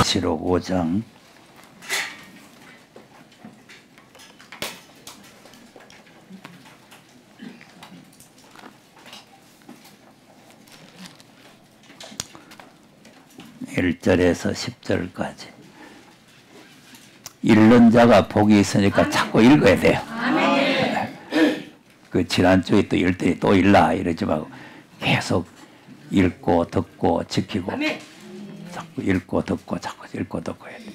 계시록 5장 1절에서 10절까지. 읽는 자가 복이 있으니까 자꾸 읽어야 돼요. 그 지난주에 또 읽더니 또 읽라 이러지 말고 계속 읽고 듣고 지키고 자꾸 읽고 듣고 자꾸 읽고 듣고 해야 돼요.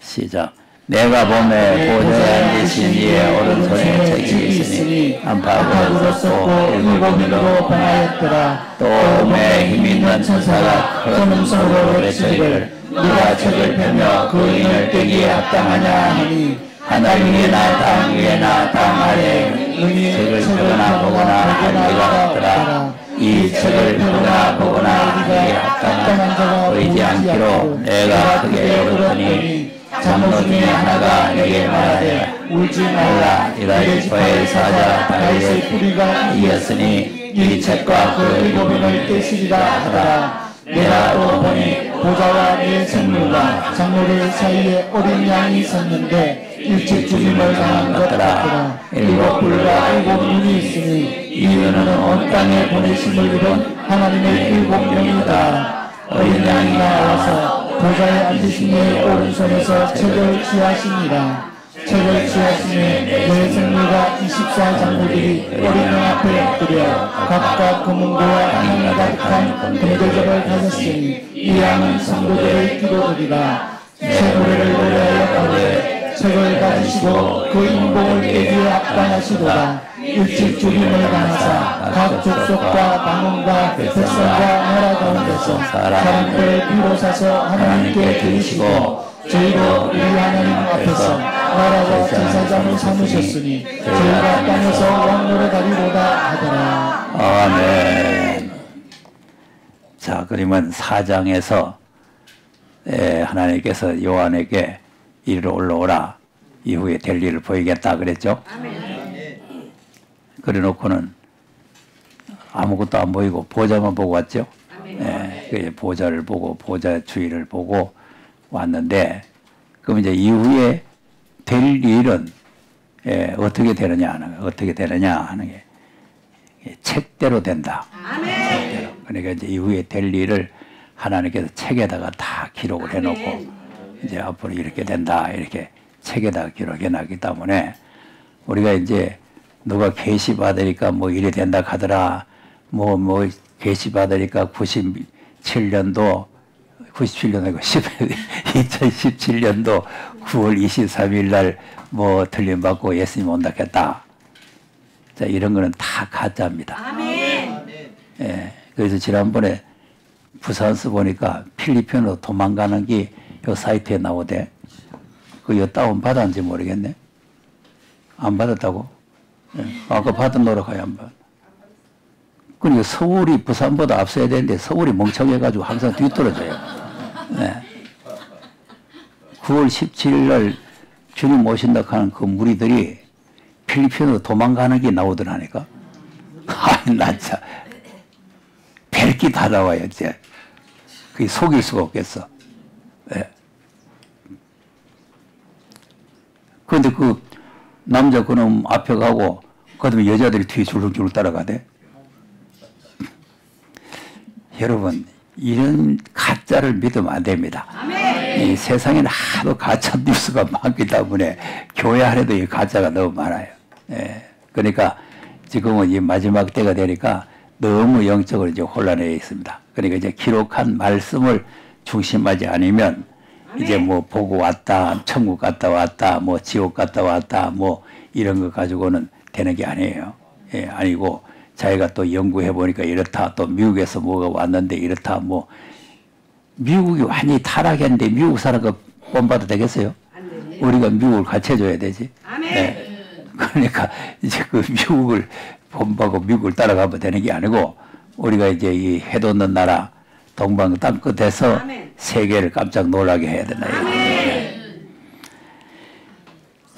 시작. 내가 봄에 보좌에 앉으신 이의 오른손에 책이 있으니 안팎으로 썼고 일곱 눈으로 봉하였더라. 또 몸에 힘 있는 천사가 큰 음성으로 외치기를 누가 책을 펴며 그 인을 떼기에 합당하냐 하니 하늘 위에나 땅 위에나 땅 아래에 책을 펴거나 보거나 하기가 없더라. 이 책을 펴거나 보거나 하기에 합당한 자가 보이지 않기로 내가 크게 울었더니 장로 중에 하나가 내게 말하되 울지 말라. 이라 지파의 사자 다윗의 뿌리가 이었으니 이 책과 그 일곱인을 떼시리라 하더라. 내가 또 보니 보좌와 네 생물과 장로들 사이에 어린 양이 있었는데 일찍 죽임을 당한 것 같더라. 일곱 뿔과 일곱 눈이 있으니 이유는 온 땅에 보내심을 입은 하나님의 일곱 명이다. 어린 양이 나와서 보좌에 앉으신 이의 오른손에서 책을 취하시니라. 책을 취하시니 내 생물과 24장로들이 어린 양 앞에 엎드려 각각 금은고와 향이 가득한 금대접을 가졌으니 이 양은 성도들의 기도들이라. 새 노래를 노래하여 가되 책을 가지시고 그 인공을 깨기에 합당하시도다. 일찍 죽임을 당하사 각 족속과 방언과 백성과 나라 가운데서 사람들을 비로소서 하나님께 드리시고 저희도 우리 하나님 앞에서 나라와 제사장을 삼으셨으니 저희가 땅에서 왕노래 가리로다 하더라. 아멘. 자, 그러면 4장에서 하나님께서 요한에게 이리로 올라오라. 이후에 될 일을 보이겠다 그랬죠. 아멘. 그래 놓고는 아무것도 안 보이고 보좌만 보고 왔죠. 보좌를 보고 보좌 주위를 보고 왔는데, 그럼 이제 이후에 될 일은 어떻게 되느냐 하는 게 책대로 된다. 책대로. 그러니까 이제 이후에 될 일을 하나님께서 책에다가 다 기록을 해놓고 이제 앞으로 이렇게 된다 이렇게 책에다가 기록해놨기 때문에 우리가 이제 누가 계시 받으니까 뭐 이래 된다 하더라. 뭐 계시 받으니까 97년도 2017년도 9월 23일 날 뭐 틀림 받고 예수님 온다 했다. 자, 이런 거는 다 가짜입니다. 아멘. 그래서 지난번에 부산서 보니까 필리핀으로 도망가는 게 요 사이트에 나오대. 그거 다운 받았는지 모르겠네. 안 받았다고? 아까 받은 노력하여 안 받. 그러니까 서울이 부산보다 앞서야 되는데 서울이 멍청해가지고 항상 뒤떨어져요. 9월 17일 날 주님 오신다 하는 그 무리들이 필리핀으로 도망가는 게 나오더라니까. 아니, 나 참. 벨기 다 나와요, 이제. 그게 속일 수가 없겠어. 그런데 그 남자 그놈 앞에 가고, 그 다음에 여자들이 뒤에 줄룩줄룩 따라가대. 여러분, 이런 가짜를 믿으면 안 됩니다. 이 세상에는 하도 가짜 뉴스가 많기 때문에 교회 안에도 이 가짜가 너무 많아요. 그러니까 지금은 이 마지막 때가 되니까 너무 영적으로 이제 혼란해 있습니다. 그러니까 이제 기록한 말씀을 중심하지 않으면 이제 뭐 보고 왔다, 천국 갔다 왔다, 뭐 지옥 갔다 왔다, 뭐 이런 거 가지고는 되는 게 아니에요. 아니고 자기가 또 연구해 보니까 이렇다, 또 미국에서 뭐가 왔는데 이렇다, 뭐 미국이 완전히 타락했는데 미국 사람과 본받아도 되겠어요? 우리가 미국을 같이 해줘야 되지. 그러니까 이제 그 미국을 본받고 미국을 따라가면 되는 게 아니고 우리가 이제 이 해돋는 나라 동방 땅 끝에서 세계를 깜짝 놀라게 해야 된다.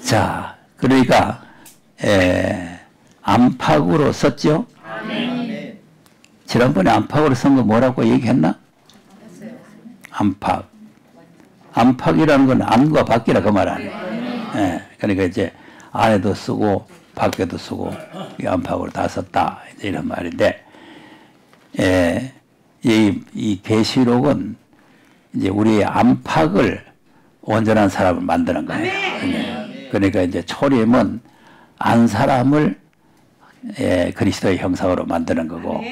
자, 그러니까 안팎으로 썼죠. 지난번에 안팎으로 쓴 거 뭐라고 얘기했나? 안팎. 안팎이라는 건 안과 밖이라 그 말 아니에요. 예, 그러니까 이제 안에도 쓰고 밖에도 쓰고 이 안팎으로 다 썼다 이런 말인데, 예, 이 계시록은 이제 우리의 안팎을 온전한 사람을 만드는 거예요. 그러니까 이제 초림은 안 사람을 그리스도의 형상으로 만드는 거고,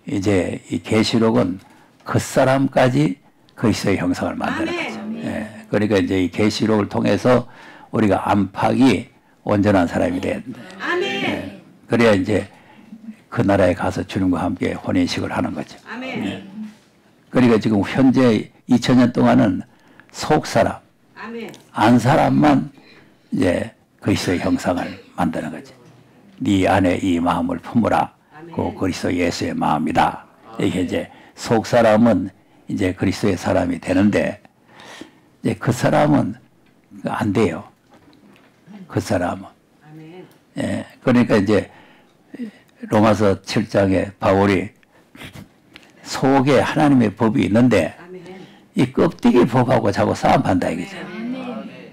이제 이 계시록은 그 사람까지 그리스도의 형상을 만드는 거죠. 예, 그러니까 이제 이 계시록을 통해서 우리가 안팎이 온전한 사람이 돼야 된다. 예, 그래야 이제 그 나라에 가서 주님과 함께 혼인식을 하는 거죠. 예. 그러니까 지금 현재 2000년 동안은 속 사람, 안 사람만 이제 그리스도의 형상을 만드는 거지. 네 안에 이 마음을 품으라. 그 그리스도 예수의 마음이다. 이게 이제 속 사람은 이제 그리스도의 사람이 되는데, 이제 그 사람은 안 돼요. 그 사람은. 예, 그러니까 이제 로마서 7장에 바울이 속에 하나님의 법이 있는데 이 껍데기 법하고 자꾸 싸움한다 이거죠.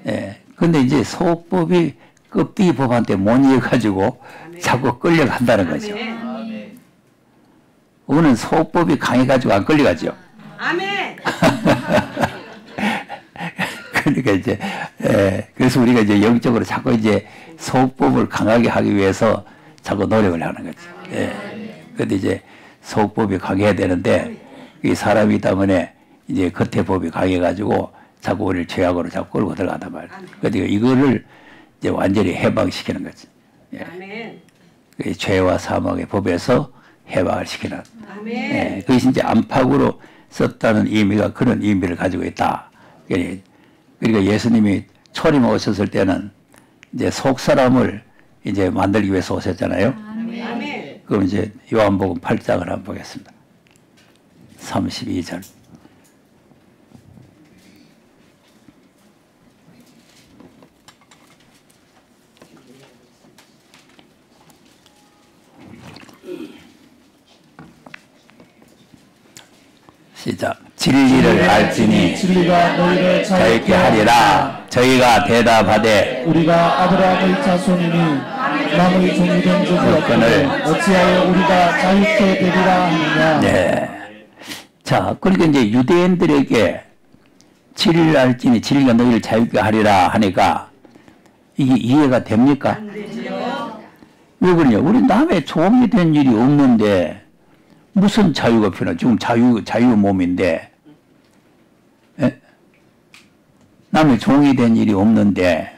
예, 근데 이제 속법이 껍데기 법한테 못 이어가지고 자꾸 끌려간다는 거죠. 우리는 속법이 강해가지고 안 끌려가죠. 아멘. 그러니까 이제, 그래서 우리가 이제 영적으로 자꾸 이제 속법을 강하게 하기 위해서 자꾸 노력을 하는 거죠. 근데 이제 속법이 강해야 되는데, 이 사람이 때문에 이제 겉에 법이 강해가지고 자꾸 우리를 죄악으로 자꾸 끌고 들어간단 말이에요. 그러니까 이거를 이제 완전히 해방시키는 거죠. 예. 죄와 사망의 법에서 해방을 시키는. 예. 그것이 이제 안팎으로 썼다는 의미가 그런 의미를 가지고 있다. 그러니까 예수님이 초림 오셨을 때는 이제 속 사람을 이제 만들기 위해서 오셨잖아요. 그럼 이제 요한복음 8장을 한번 보겠습니다. 32절. 시작. 진리를 알지니 진리가 너희를 자유케 하리라. 저희가 대답하되 우리가 아브라함의 자손이니 남의 종이 된 적이 없거늘 어찌하여 우리가 자유케 되리라 하느냐. 네. 자, 그러니까 이제 유대인들에게 진리를 알지니 진리가 너희를 자유케 하리라 하니까 이게 이해가 됩니까? 안 되죠. 왜 그러냐? 우리 남의 종이 된 일이 없는데 무슨 자유가 필요나? 지금 자유 몸인데, 에? 남의 종이 된 일이 없는데,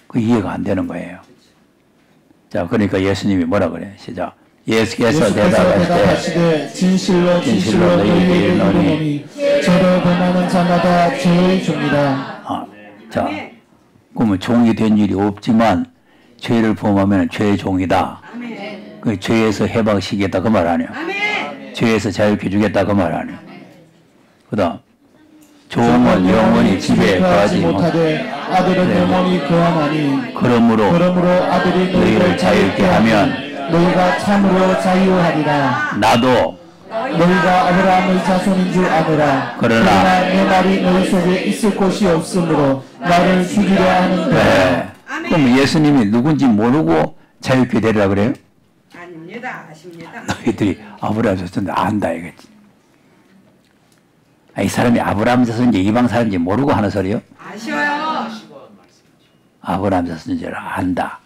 그 이해가 안 되는 거예요. 자, 그러니까 예수님이 뭐라 그래? 시작. 예수께서 대답하시되, 진실로 너희에게 이르노니, 저를 범하는 자마다 죄의 종이다. 자, 그러면 종이 된 일이 없지만, 죄를 범하면 죄의 종이다. 그 죄에서 해방시키겠다 그 말 아니에요. 죄에서 자유케 주겠다 그 말 아니에요. 그 다음 종은 영원히 집에 거하지 못하되 아들은 영원히 거하나니 그러므로 아들이 너희를 자유케 하면 너희가 참으로 자유하리라. 나도 너희가 아브라함의 자손인 줄 아노라. 그러나 내 말이 너희 속에 있을 곳이 없으므로 나를 죽이려 하는데. 그럼 예수님이 누군지 모르고 자유케 되리라 그래요? 아닙니다. 아십니다. 너희들이 아브라함 자손인데 안다 이거지. 이 사람이 아브라함 자손인지 이방 사람인지 모르고 하는 소리요? 아셔요. 아브라함 자손인 줄 안다.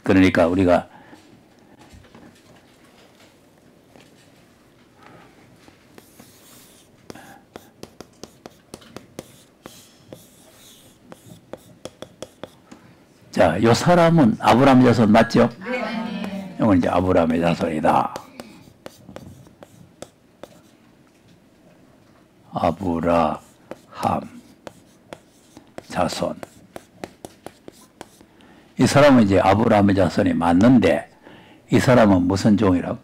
그러니까 우리가 자, 요 사람은 아브라함 자손 맞죠? 네. 이건 이제 아브라함의 자손이다. 아브라함 자손. 이 사람은 이제 아브라함의 자손이 맞는데 이 사람은 무슨 종이라고?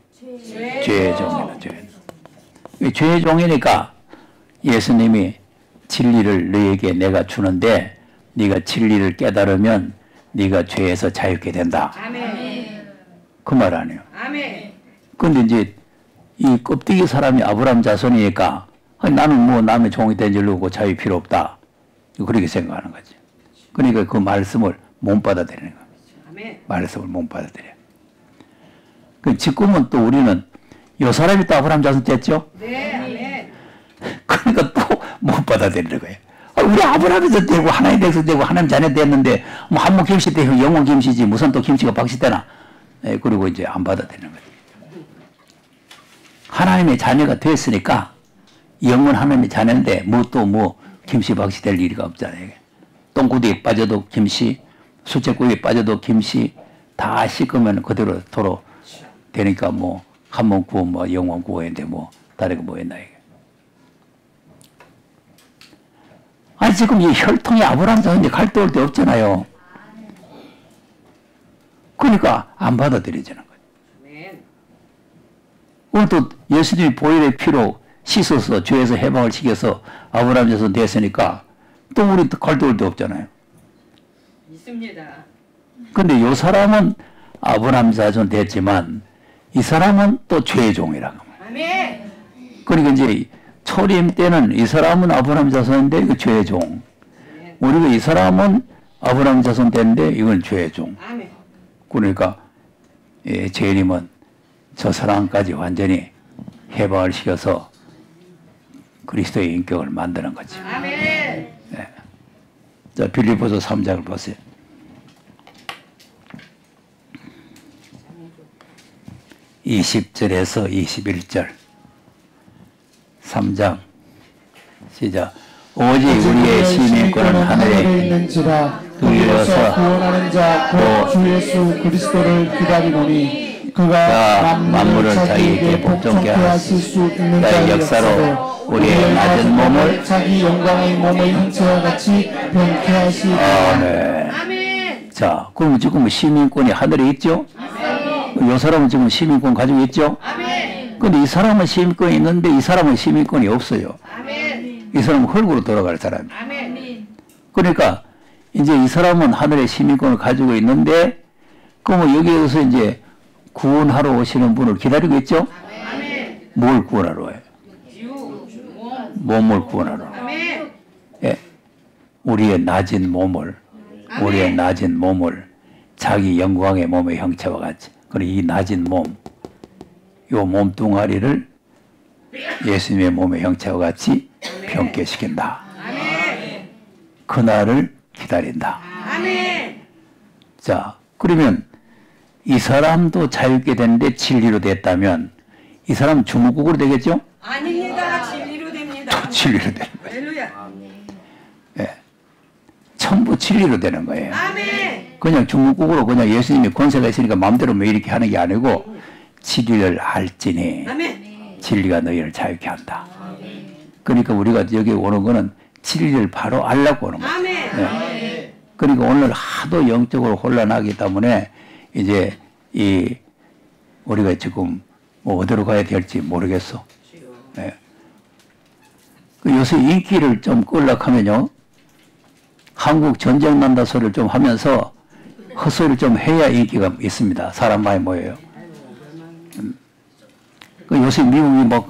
죄의 종이다. 죄의 종이니까 예수님이 진리를 너에게 내가 주는데 네가 진리를 깨달으면 네가 죄에서 자유케 된다. 아멘. 그 말 아니에요. 아멘. 근데 이제 이 껍데기 사람이 아브라함 자손이니까 아니, 나는 뭐 남의 종이 된 줄 알고 자유 필요 없다. 그렇게 생각하는 거지. 그러니까 그 말씀을 못 받아들이는 거예요. 아멘. 말씀을 못 받아들여요. 그 지금은 또 우리는 요 사람이 또 아브라함 자손 됐죠? 네. 아멘. 그러니까 또 못 받아들이는 거예요. 우리 아브라함에서 되고 하나님 백성 되고 하나님 자녀 됐는데 뭐 한모 김씨 되고 영원 김씨지 무슨 또 김씨가 박씨되나. 그리고 이제 안 받아들이는 거예요. 하나님의 자녀가 됐으니까 영원 하나님의 자녀인데 뭐 또 뭐 김씨 박씨 될 일이 없잖아요. 똥구덩이에 빠져도 김씨, 수채구이에 빠져도 김씨 다 씻으면 그대로 도로 되니까 뭐 한 번 구워 뭐 영원 구워인데 뭐 다르게 뭐 했나 이게. 아니 지금 이 혈통이 아브라함 자손인데 갈등 올 데 없잖아요. 그러니까 안 받아들여지는 거예요. 아멘. 오늘 또 예수님이 보혈의 피로 씻어서 죄에서 해방을 시켜서 아브라함 자손 됐으니까 또 우리 갈등 올 데 없잖아요. 있습니다. 근데 요 사람은 아브라함 자손 됐지만 이 사람은 또 죄의 종이라고. 아멘. 그러니까 이제 초림 때는 이 사람은 아브라함 자손인데 이거 죄의 종. 우리가 이 사람은 아브라함 자손 됐는데 이건 죄의 종. 아멘. 그러니까 죄인임은 저 사람까지 완전히 해방을 시켜서 그리스도의 인격을 만드는 거지. 아멘. 자, 빌립보서 3장을 보세요. 20절에서 21절 3장 시작. 오직 우리의 시민권은 하늘에 있는지라 그리로서 구원하는 자 곧 주 예수 그리스도를 기다리노니 그가 만물을 자기에게 복종케 하실 수 있는 자의 역사로 우리의 낮은 몸을 자기 영광의 몸의 형체와 같이 변케 하시고. 아멘. 아멘. 자, 그럼 지금 시민권이 하늘에 있죠? 이 사람은 지금 시민권 가지고 있죠? 아멘. 근데 이 사람은 시민권이 있는데 이 사람은 시민권이 없어요. 아멘. 이 사람은 흙으로 돌아갈 사람이에요. 아멘. 그러니까 이제 이 사람은 하늘의 시민권을 가지고 있는데 그럼 여기에서 이제 구원하러 오시는 분을 기다리고 있죠? 아멘. 뭘 구원하러 와요? 몸을 구원하러. 아멘. 예. 우리의 낮은 몸을 우리의 낮은 몸을 자기 영광의 몸의 형체와 같이 그리고 이 낮은 몸, 요 몸뚱아리를 예수님의 몸의 형체와 같이 변개시킨다. 아멘. 그날을 기다린다. 아멘. 자, 그러면 이 사람도 자유롭게 되는데 진리로 됐다면 이 사람 중국국으로 되겠죠? 아닙니다. 진리로 됩니다. 진리로 되는 거예요. 할렐루야. 예. 전부 진리로 되는 거예요. 아멘. 그냥 중국국으로 그냥 예수님이 권세가 있으니까 마음대로 뭐 이렇게 하는 게 아니고 진리를 알지니 아멘. 진리가 너희를 자유케 한다. 그러니까 우리가 여기 오는 거는 진리를 바로 알려고 오는 거예요. 아멘. 예. 그러니까 오늘 하도 영적으로 혼란하기 때문에 이제 이 우리가 지금 뭐 어디로 가야 될지 모르겠어. 예. 그 요새 인기를 좀 끌려고 하면요. 한국 전쟁 난다 소리를 좀 하면서 헛소리를 좀 해야 인기가 있습니다. 사람 많이 모여요. 그 요새 미국이 막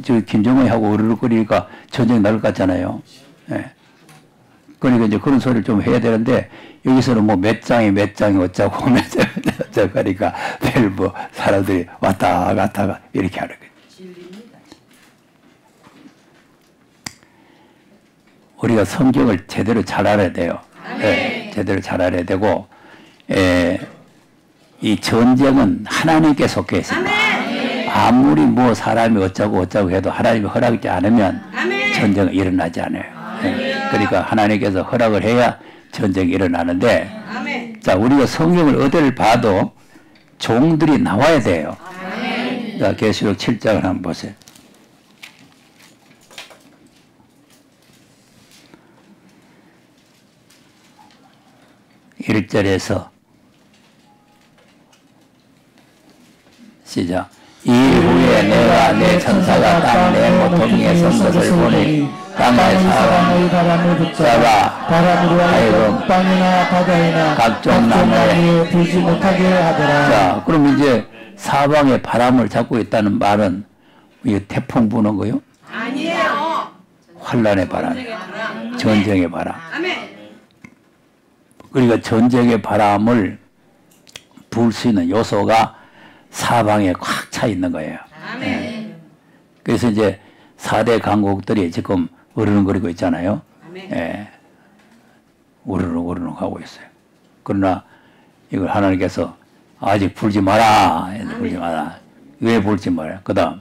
저 김정은하고 으르륵거리니까 전쟁 날 것 같잖아요. 예. 그러니까 이제 그런 소리를 좀 해야 되는데 여기서는 뭐 몇 장이 어쩌고 몇 장이 어쩌고 하니까 별 뭐 사람들이 왔다 갔다가 이렇게 하는 거예요. 우리가 성경을 제대로 잘 알아야 돼요. 예, 제대로 잘 알아야 되고, 이 전쟁은 하나님께 속해 있습니다. 아무리 뭐 사람이 어쩌고 해도 하나님이 허락하지 않으면 전쟁은 일어나지 않아요. 예, 그러니까 하나님께서 허락을 해야 전쟁이 일어나는데, 자, 우리가 성경을 어디를 봐도 종들이 나와야 돼요. 자, 계시록 7장을 한번 보세요. 1절에서 시작. 이후에 이에 내가 내 천사가 땅 내 모퉁이에 선 것을 보니 땅의 사람의 바람을 붙잡아 바람으로 하여금 땅이나 바다이나 각종 나무에 불지 못하게 하더라. 자, 그럼 이제 사방에 바람을 잡고 있다는 말은 이게 태풍 부는 거요? 아니에요. 환란의 바람, 전쟁의 바람. 아멘. 그러니까 전쟁의 바람을 불 수 있는 요소가 사방에 꽉 차 있는 거예요. 아멘. 그래서 이제 4대 강국들이 지금 으르렁거리고 있잖아요. 아멘. 예. 우르릉 하고 있어요. 그러나 이걸 하나님께서 아직 불지 마라. 불지 마라. 왜 불지 마라. 그 다음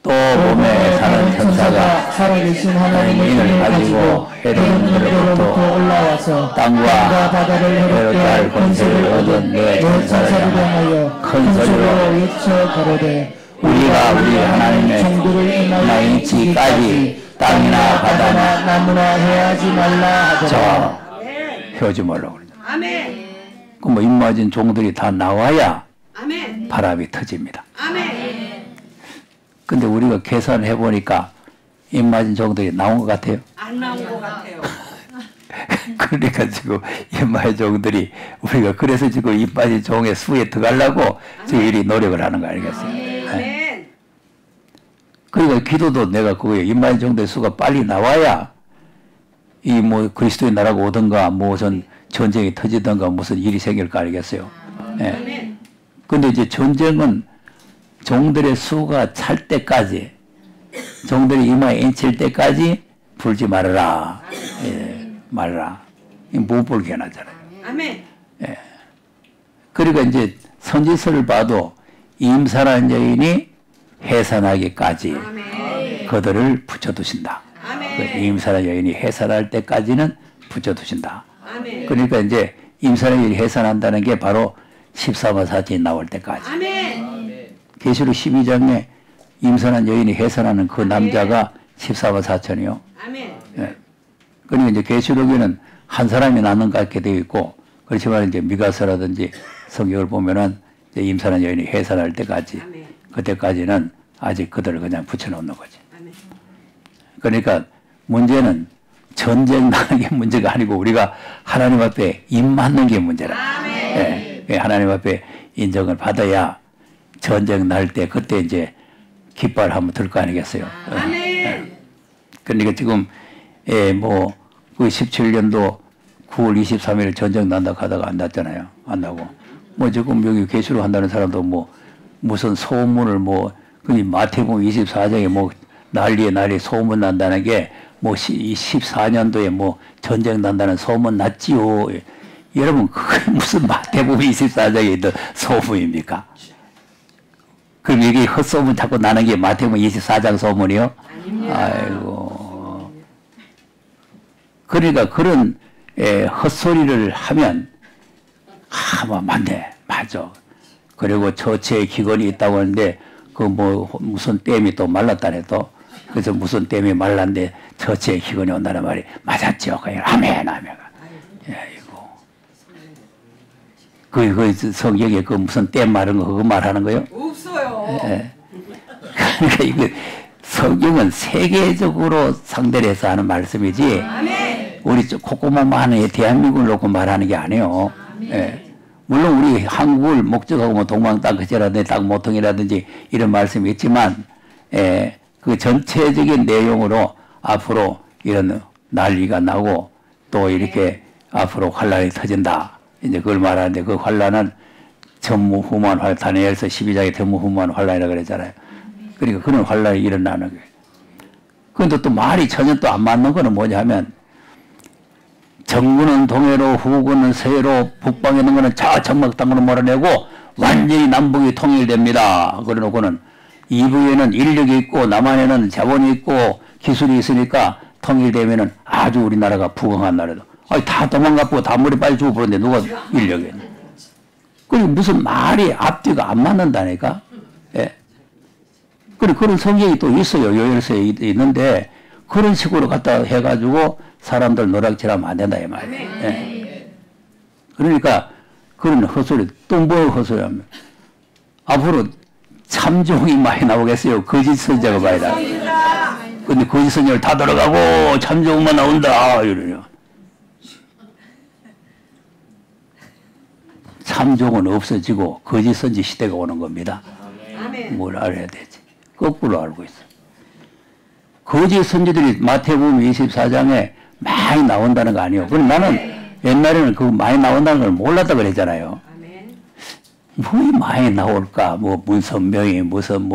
또 몸에 사는 천사가 살아계신 하나님의 인을 힘을 가지고 가지고 헤롯으로부터 올라와서 땅과 바다를 해롭게 할 권세를 얻은 내 천사를 향하여 큰 소리로 외쳐 가로되 우리가 우리 하나님의 종들을 인하이치까지 땅이나 바다나 나무나 해하지 말라 하더라. 자, 아멘. 해오지 말라고 그러죠. 아멘. 그 뭐 입맞은 종들이 다 나와야 아멘. 바람이 터집니다. 아멘. 근데 우리가 계산을 해보니까 입맞은 종들이 나온 것 같아요. 안 나온 것 같아요. 그러니까 지금 입맞은 종들이 우리가 그래서 지금 입맞은 종의 수에 들어가려고 지금 이리 노력을 하는 거 아니겠어요? 아멘. 그러니까 기도도 내가 그거예요. 입맞은 종들의 수가 빨리 나와야 이 뭐 그리스도의 나라가 오든가 무슨 전쟁이 터지든가 무슨 일이 생길 거 아니겠어요? 예. 아멘. 근데 이제 전쟁은 종들의 수가 찰 때까지, 종들이 이마에 인칠 때까지 불지 말아라. 예, 말아라. 못 불게 해놨잖아요. 아멘. 예. 그러니까 이제 선지서를 봐도 임산한 여인이 해산하기까지 아멘. 그들을 붙여두신다. 아멘. 그 임산한 여인이 해산할 때까지는 붙여두신다. 아멘. 그러니까 이제 임산한 여인이 해산한다는 게 바로 14만 4천이 나올 때까지. 아멘. 계시록 12장에 임산한 여인이 해산하는 그 남자가 14만 4천이요. 아멘. 예. 그러니까 이제 계시록에는 한 사람이 낳는 것 같게 되어 있고, 그렇지만 이제 미가서라든지 성경을 보면은 이제 임산한 여인이 해산할 때까지, 아멘. 그때까지는 아직 그들을 그냥 붙여놓는 거지. 아멘. 그러니까 문제는 전쟁 나는 게 문제가 아니고 우리가 하나님 앞에 입 맞는 게 문제라. 아멘. 예. 하나님 앞에 인정을 받아야 전쟁 날 때 그때 이제 깃발 한번 들 거 아니겠어요. 아멘. 그러니까 지금 뭐 그 17년도 9월 23일 전쟁 난다 하다가 안 났잖아요. 안 나고 뭐 지금 여기 계시록 한다는 사람도 뭐 무슨 소문을 뭐 그 마태복음 24장에 뭐 난리 소문 난다는 게 뭐 14년도에 뭐 전쟁 난다는 소문 났지요. 여러분 그게 무슨 마태복음 24장에 있는 소문입니까? 그럼 여기 헛소문 자꾸 나는 게 마태복음 24장 소문이요? 아닙니다. 아이고. 그러니까 그런 헛소리를 하면 뭐 맞네, 맞아. 그리고 저체에 기근이 있다고 하는데 그 뭐 무슨 댐이 또 말랐다네 또. 그래서 무슨 댐이 말랐는데 저체에 기근이 온다는 말이 맞았죠. 그냥 아멘. 아이고. 그 성경에 그 무슨 댐 말하는 거 그거 말하는 거요? 없어요. 예. 그러니까 이거 성경은 세계적으로 상대를 해서 하는 말씀이지 아멘. 우리 콧구멍만 하는 대한민국을 놓고 말하는 게 아니에요. 예. 물론 우리 한국을 목적하고 뭐 동방 땅끝이라든지 땅 모퉁이라든지 이런 말씀이 있지만 그 전체적인 내용으로 앞으로 이런 난리가 나고 또 이렇게 앞으로 환란이 터진다. 이제 그걸 말하는데 그 환란은 전무후무한 환란, 다니엘서 12장에 전무후무한 환란이라고 그랬잖아요. 그러니까 그런 환란이 일어나는 거예요. 그런데 또 말이 전혀 또 안 맞는 거는 뭐냐면 정부는 동해로 후군은 서해로 북방에 있는 거는 저 정막 땅으로 몰아내고 완전히 남북이 통일됩니다. 그래놓고는 이북에는 인력이 있고 남한에는 자본이 있고 기술이 있으니까 통일되면은 아주 우리나라가 부강한 나라다. 아니 다 도망갔고 다 물에 빠져 죽어 버렸는데 누가 인력이 있냐. 그리고 무슨 말이 앞뒤가 안 맞는다니까. 예. 그리고 그런 성경이 또 있어요. 요엘서에 있는데 그런 식으로 갖다 해가지고 사람들 노락질하면 안 된다 이 말이에요. 예. 그러니까 그런 헛소리 또 뭐 헛소리 하면 앞으로 참종이 많이 나오겠어요? 거짓 선지자가 많이 나와요. 성입니다. 근데 거짓 선지자를 다 들어가고 참종만 나온다 이러냐. 참종은 없어지고 거짓 선지 시대가 오는 겁니다. 아멘. 뭘 알아야 되지? 거꾸로 알고 있어. 거짓 선지들이 마태복음 24장에 많이 나온다는 거 아니에요. 그럼 나는 옛날에는 그거 많이 나온다는 걸 몰랐다 그랬잖아요. 아멘. 뭐 많이 나올까? 뭐 문선명이 무슨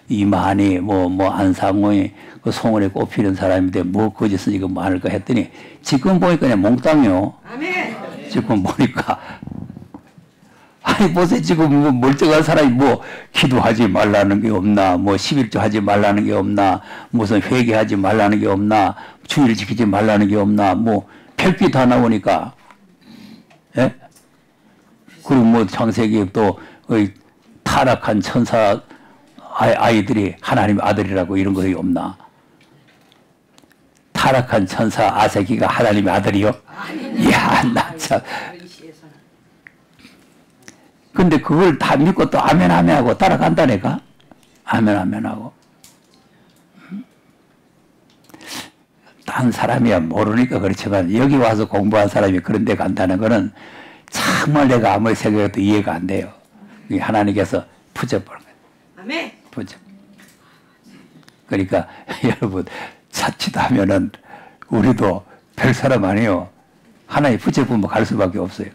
이만희 안상호이 그 송원에 꼽히는 사람인데 뭐 거짓 선지가 많을까 했더니 지금 보니까 그냥 몽땅이요. 아멘. 지금 보니까 아니 보세요. 지금 뭐 멀쩡한 사람이 뭐 기도하지 말라는 게 없나, 뭐 11조 하지 말라는 게 없나, 무슨 회개하지 말라는 게 없나, 주의를 지키지 말라는 게 없나, 뭐 별빛 다 나오니까, 예? 그리고 뭐 창세기 또 타락한 천사 아이들이 하나님의 아들이라고 이런 것이 없나? 타락한 천사 아세기가 하나님의 아들이요? 이야, 나 참. 근데 그걸 다 믿고 또 아멘 하고 따라간다니까? 아멘 하고. 딴 사람이야 모르니까 그렇지만 여기 와서 공부한 사람이 그런 데 간다는 거는 정말 내가 아무리 생각해도 이해가 안 돼요. 하나님께서 붙여버린 거예요. 아멘. 붙여. 그러니까 여러분 자칫하면은 우리도 별 사람 아니에요. 하나님 붙여보면 갈 수밖에 없어요.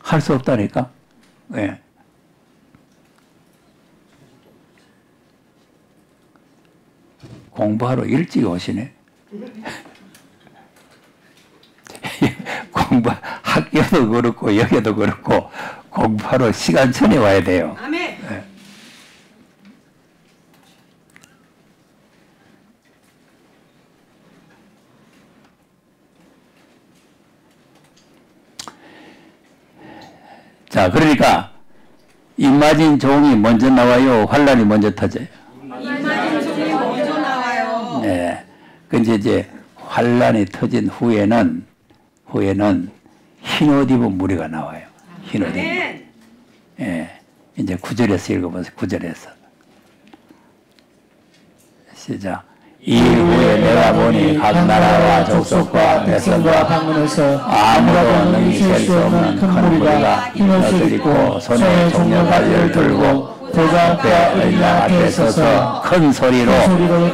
할 수 없다니까. 예. 공부하러 일찍 오시네. 학교도 그렇고 여기도 그렇고 공부하러 시간 전에 와야 돼요. 아멘. 예. 자, 그러니까 임마진 종이 먼저 나와요? 환란이 먼저 터져요? 임마진 종이 먼저 나와요. 네. 근데 이제 환란이 터진 후에는 흰옷 입은 무리가 나와요. 흰옷 입은. 아멘. 예. 이제 9절에서 읽어보세요. 9절에서. 시작. 이후에 내가 보니 각 나라와 족속과 백성과 방문해서 아무도 능히 셀 수 없는 큰 무리가 흰옷을 입고 손에 종려가지를 들고 보좌 앞에 어린 양 앞에 서서 큰 소리로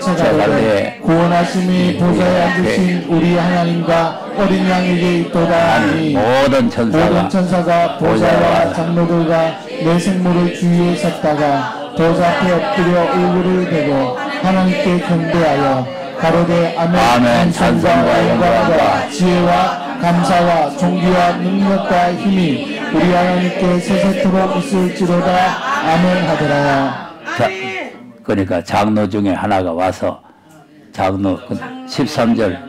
제갈래 구원하심이 보좌에 앉으신 우리 하나님과 어린 양에게 있도다 하니 모든 천사가 보좌와 장로들과 내 생물을 주위에 섰다가 보좌 앞에 엎드려 얼굴을 대고 하나님께 경배하여 가로되 아멘. 찬송과 영광과 지혜와 감사와 존귀와 능력과 힘이 우리 하나님께 세세토록 있을지로다. 아멘 하더라. 자, 그러니까 장로 중에 하나가 와서 장로 13절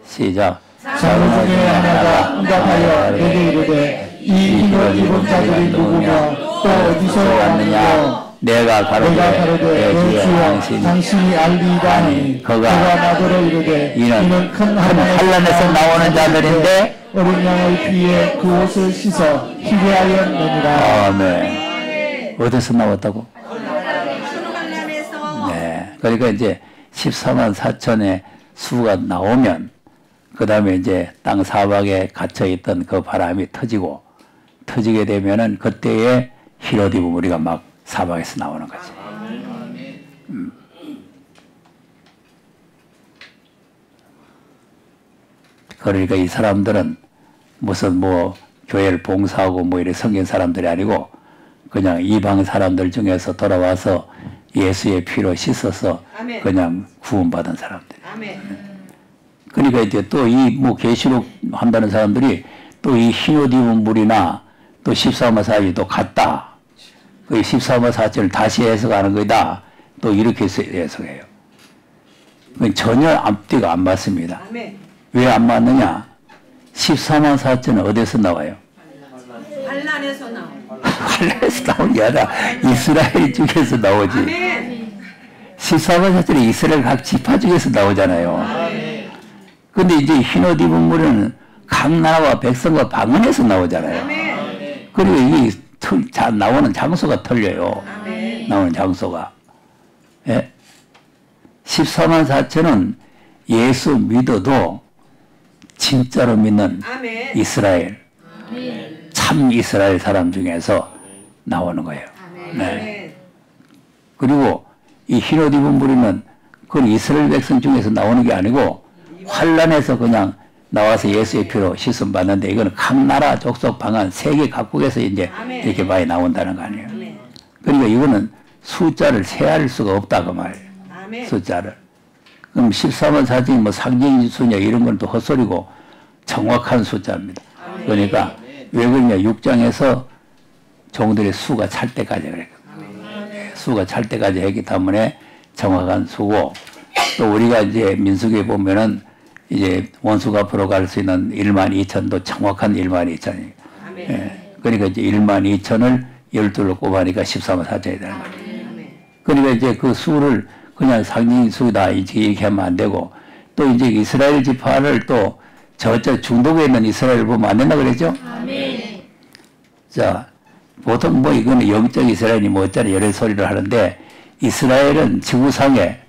시작. 장로 중에 하나가 응답하여 내게 이르되 이 흰옷 입은 자들이 누구며 또 어디서 왔느냐. 내가 가로되 내 주여 당신이 알리이다 하니 그가 나더러 이르되 이는 큰 환란에서 나오는 자들인데 어린 양의 피에 그 옷을 씻어 희게 하였느니라. 아멘. 어디서 나왔다고? 네. 그러니까 이제 14만 4천의 수가 나오면 그 다음에 이제 땅 사방에 갇혀있던 그 바람이 터지게 되면은 그때에 흰옷 입은 우리가 막 사방에서 나오는 거지. 그러니까 이 사람들은 무슨 뭐 교회를 봉사하고 뭐 이런 성경 사람들이 아니고 그냥 이방 사람들 중에서 돌아와서 예수의 피로 씻어서 아멘. 그냥 구원받은 사람들. 아멘. 그러니까 이제 또 이 뭐 계시록 한다는 사람들이 또 이 흰옷 입은 물이나 또 14마 4이 또 같다. 그 14마 4절을 다시 해석하는 거다. 또 이렇게 해석해요. 전혀 앞뒤가 안 맞습니다. 아멘. 왜 안 맞느냐? 14만 4천은 어디서 나와요? 환란에서 나와요. 환란에서 나온 게 아니라 이스라엘 중에서 나오지. 아멘. 14만 4천은 이스라엘 각 지파 중에서 나오잖아요. 근데 이제 흰옷 입은 물은 각 나라와 백성과 방언에서 나오잖아요. 아멘. 그리고 이게 나오는 장소가 틀려요. 아멘. 나오는 장소가. 예? 14만 4천은 예수 믿어도 진짜로 믿는 아멘. 이스라엘, 참 이스라엘 사람 중에서 나오는 거예요. 아멘. 네. 그리고 이 흰옷 입은 무리는 그건 이스라엘 백성 중에서 나오는 게 아니고 환란에서 그냥 나와서 예수의 피로 씻음 받는데 이거는 각 나라 족속 방언 세계 각국에서 이제 아멘. 이렇게 많이 나온다는 거 아니에요. 아멘. 그러니까 이거는 숫자를 세할 수가 없다 그 말이에요. 아멘. 숫자를. 그럼 14만 4천이 뭐 상징 수냐 이런 건 또 헛소리고 정확한 숫자입니다. 그러니까 왜 그러냐 6장에서 종들의 수가 찰 때까지 그래요. 수가 찰 때까지 했기 때문에 정확한 수고 또 우리가 이제 민수기에 보면은 이제 원수가 앞으로 갈 수 있는 1만 2천도 정확한 1만 2천이에요. 아멘. 예. 그러니까 이제 1만 2천을 12로 꼽아니까 14만 4천이 되는 거예요. 아멘. 그러니까 이제 그 수를 그냥 상징 수다 이렇게 하면 안 되고 또 이제 이스라엘 지파를 또 저쪽 중동에 있는 이스라엘을 보면 안 된다 그랬죠? 아멘. 자, 보통 뭐 이거는 영적 이스라엘이 뭐 어쩌나 여러 소리를 하는데 이스라엘은 지구상에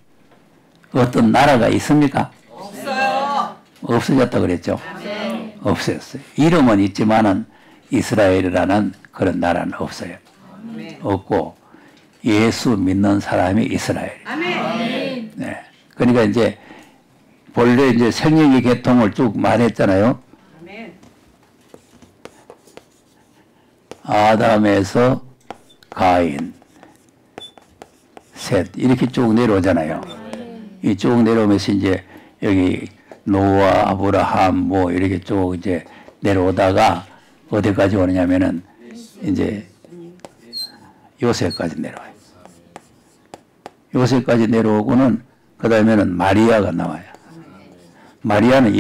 어떤 나라가 있습니까? 없어요. 없어졌다 그랬죠? 아멘. 없어졌어요. 이름은 있지만은 이스라엘이라는 그런 나라는 없어요. 아멘. 없고 예수 믿는 사람이 이스라엘. 아멘. 네. 그러니까 이제 본래 이제 생명의 계통을 쭉 말했잖아요. 아멘. 아담에서 가인, 셋 이렇게 쭉 내려오잖아요. 이 쭉 내려오면서 이제 여기 노아, 아브라함 뭐 이렇게 쭉 이제 내려오다가 어디까지 오느냐면은 이제 요셉까지 내려와요. 요셉까지 내려오고는 그 다음에는 마리아가 나와요. 마리아는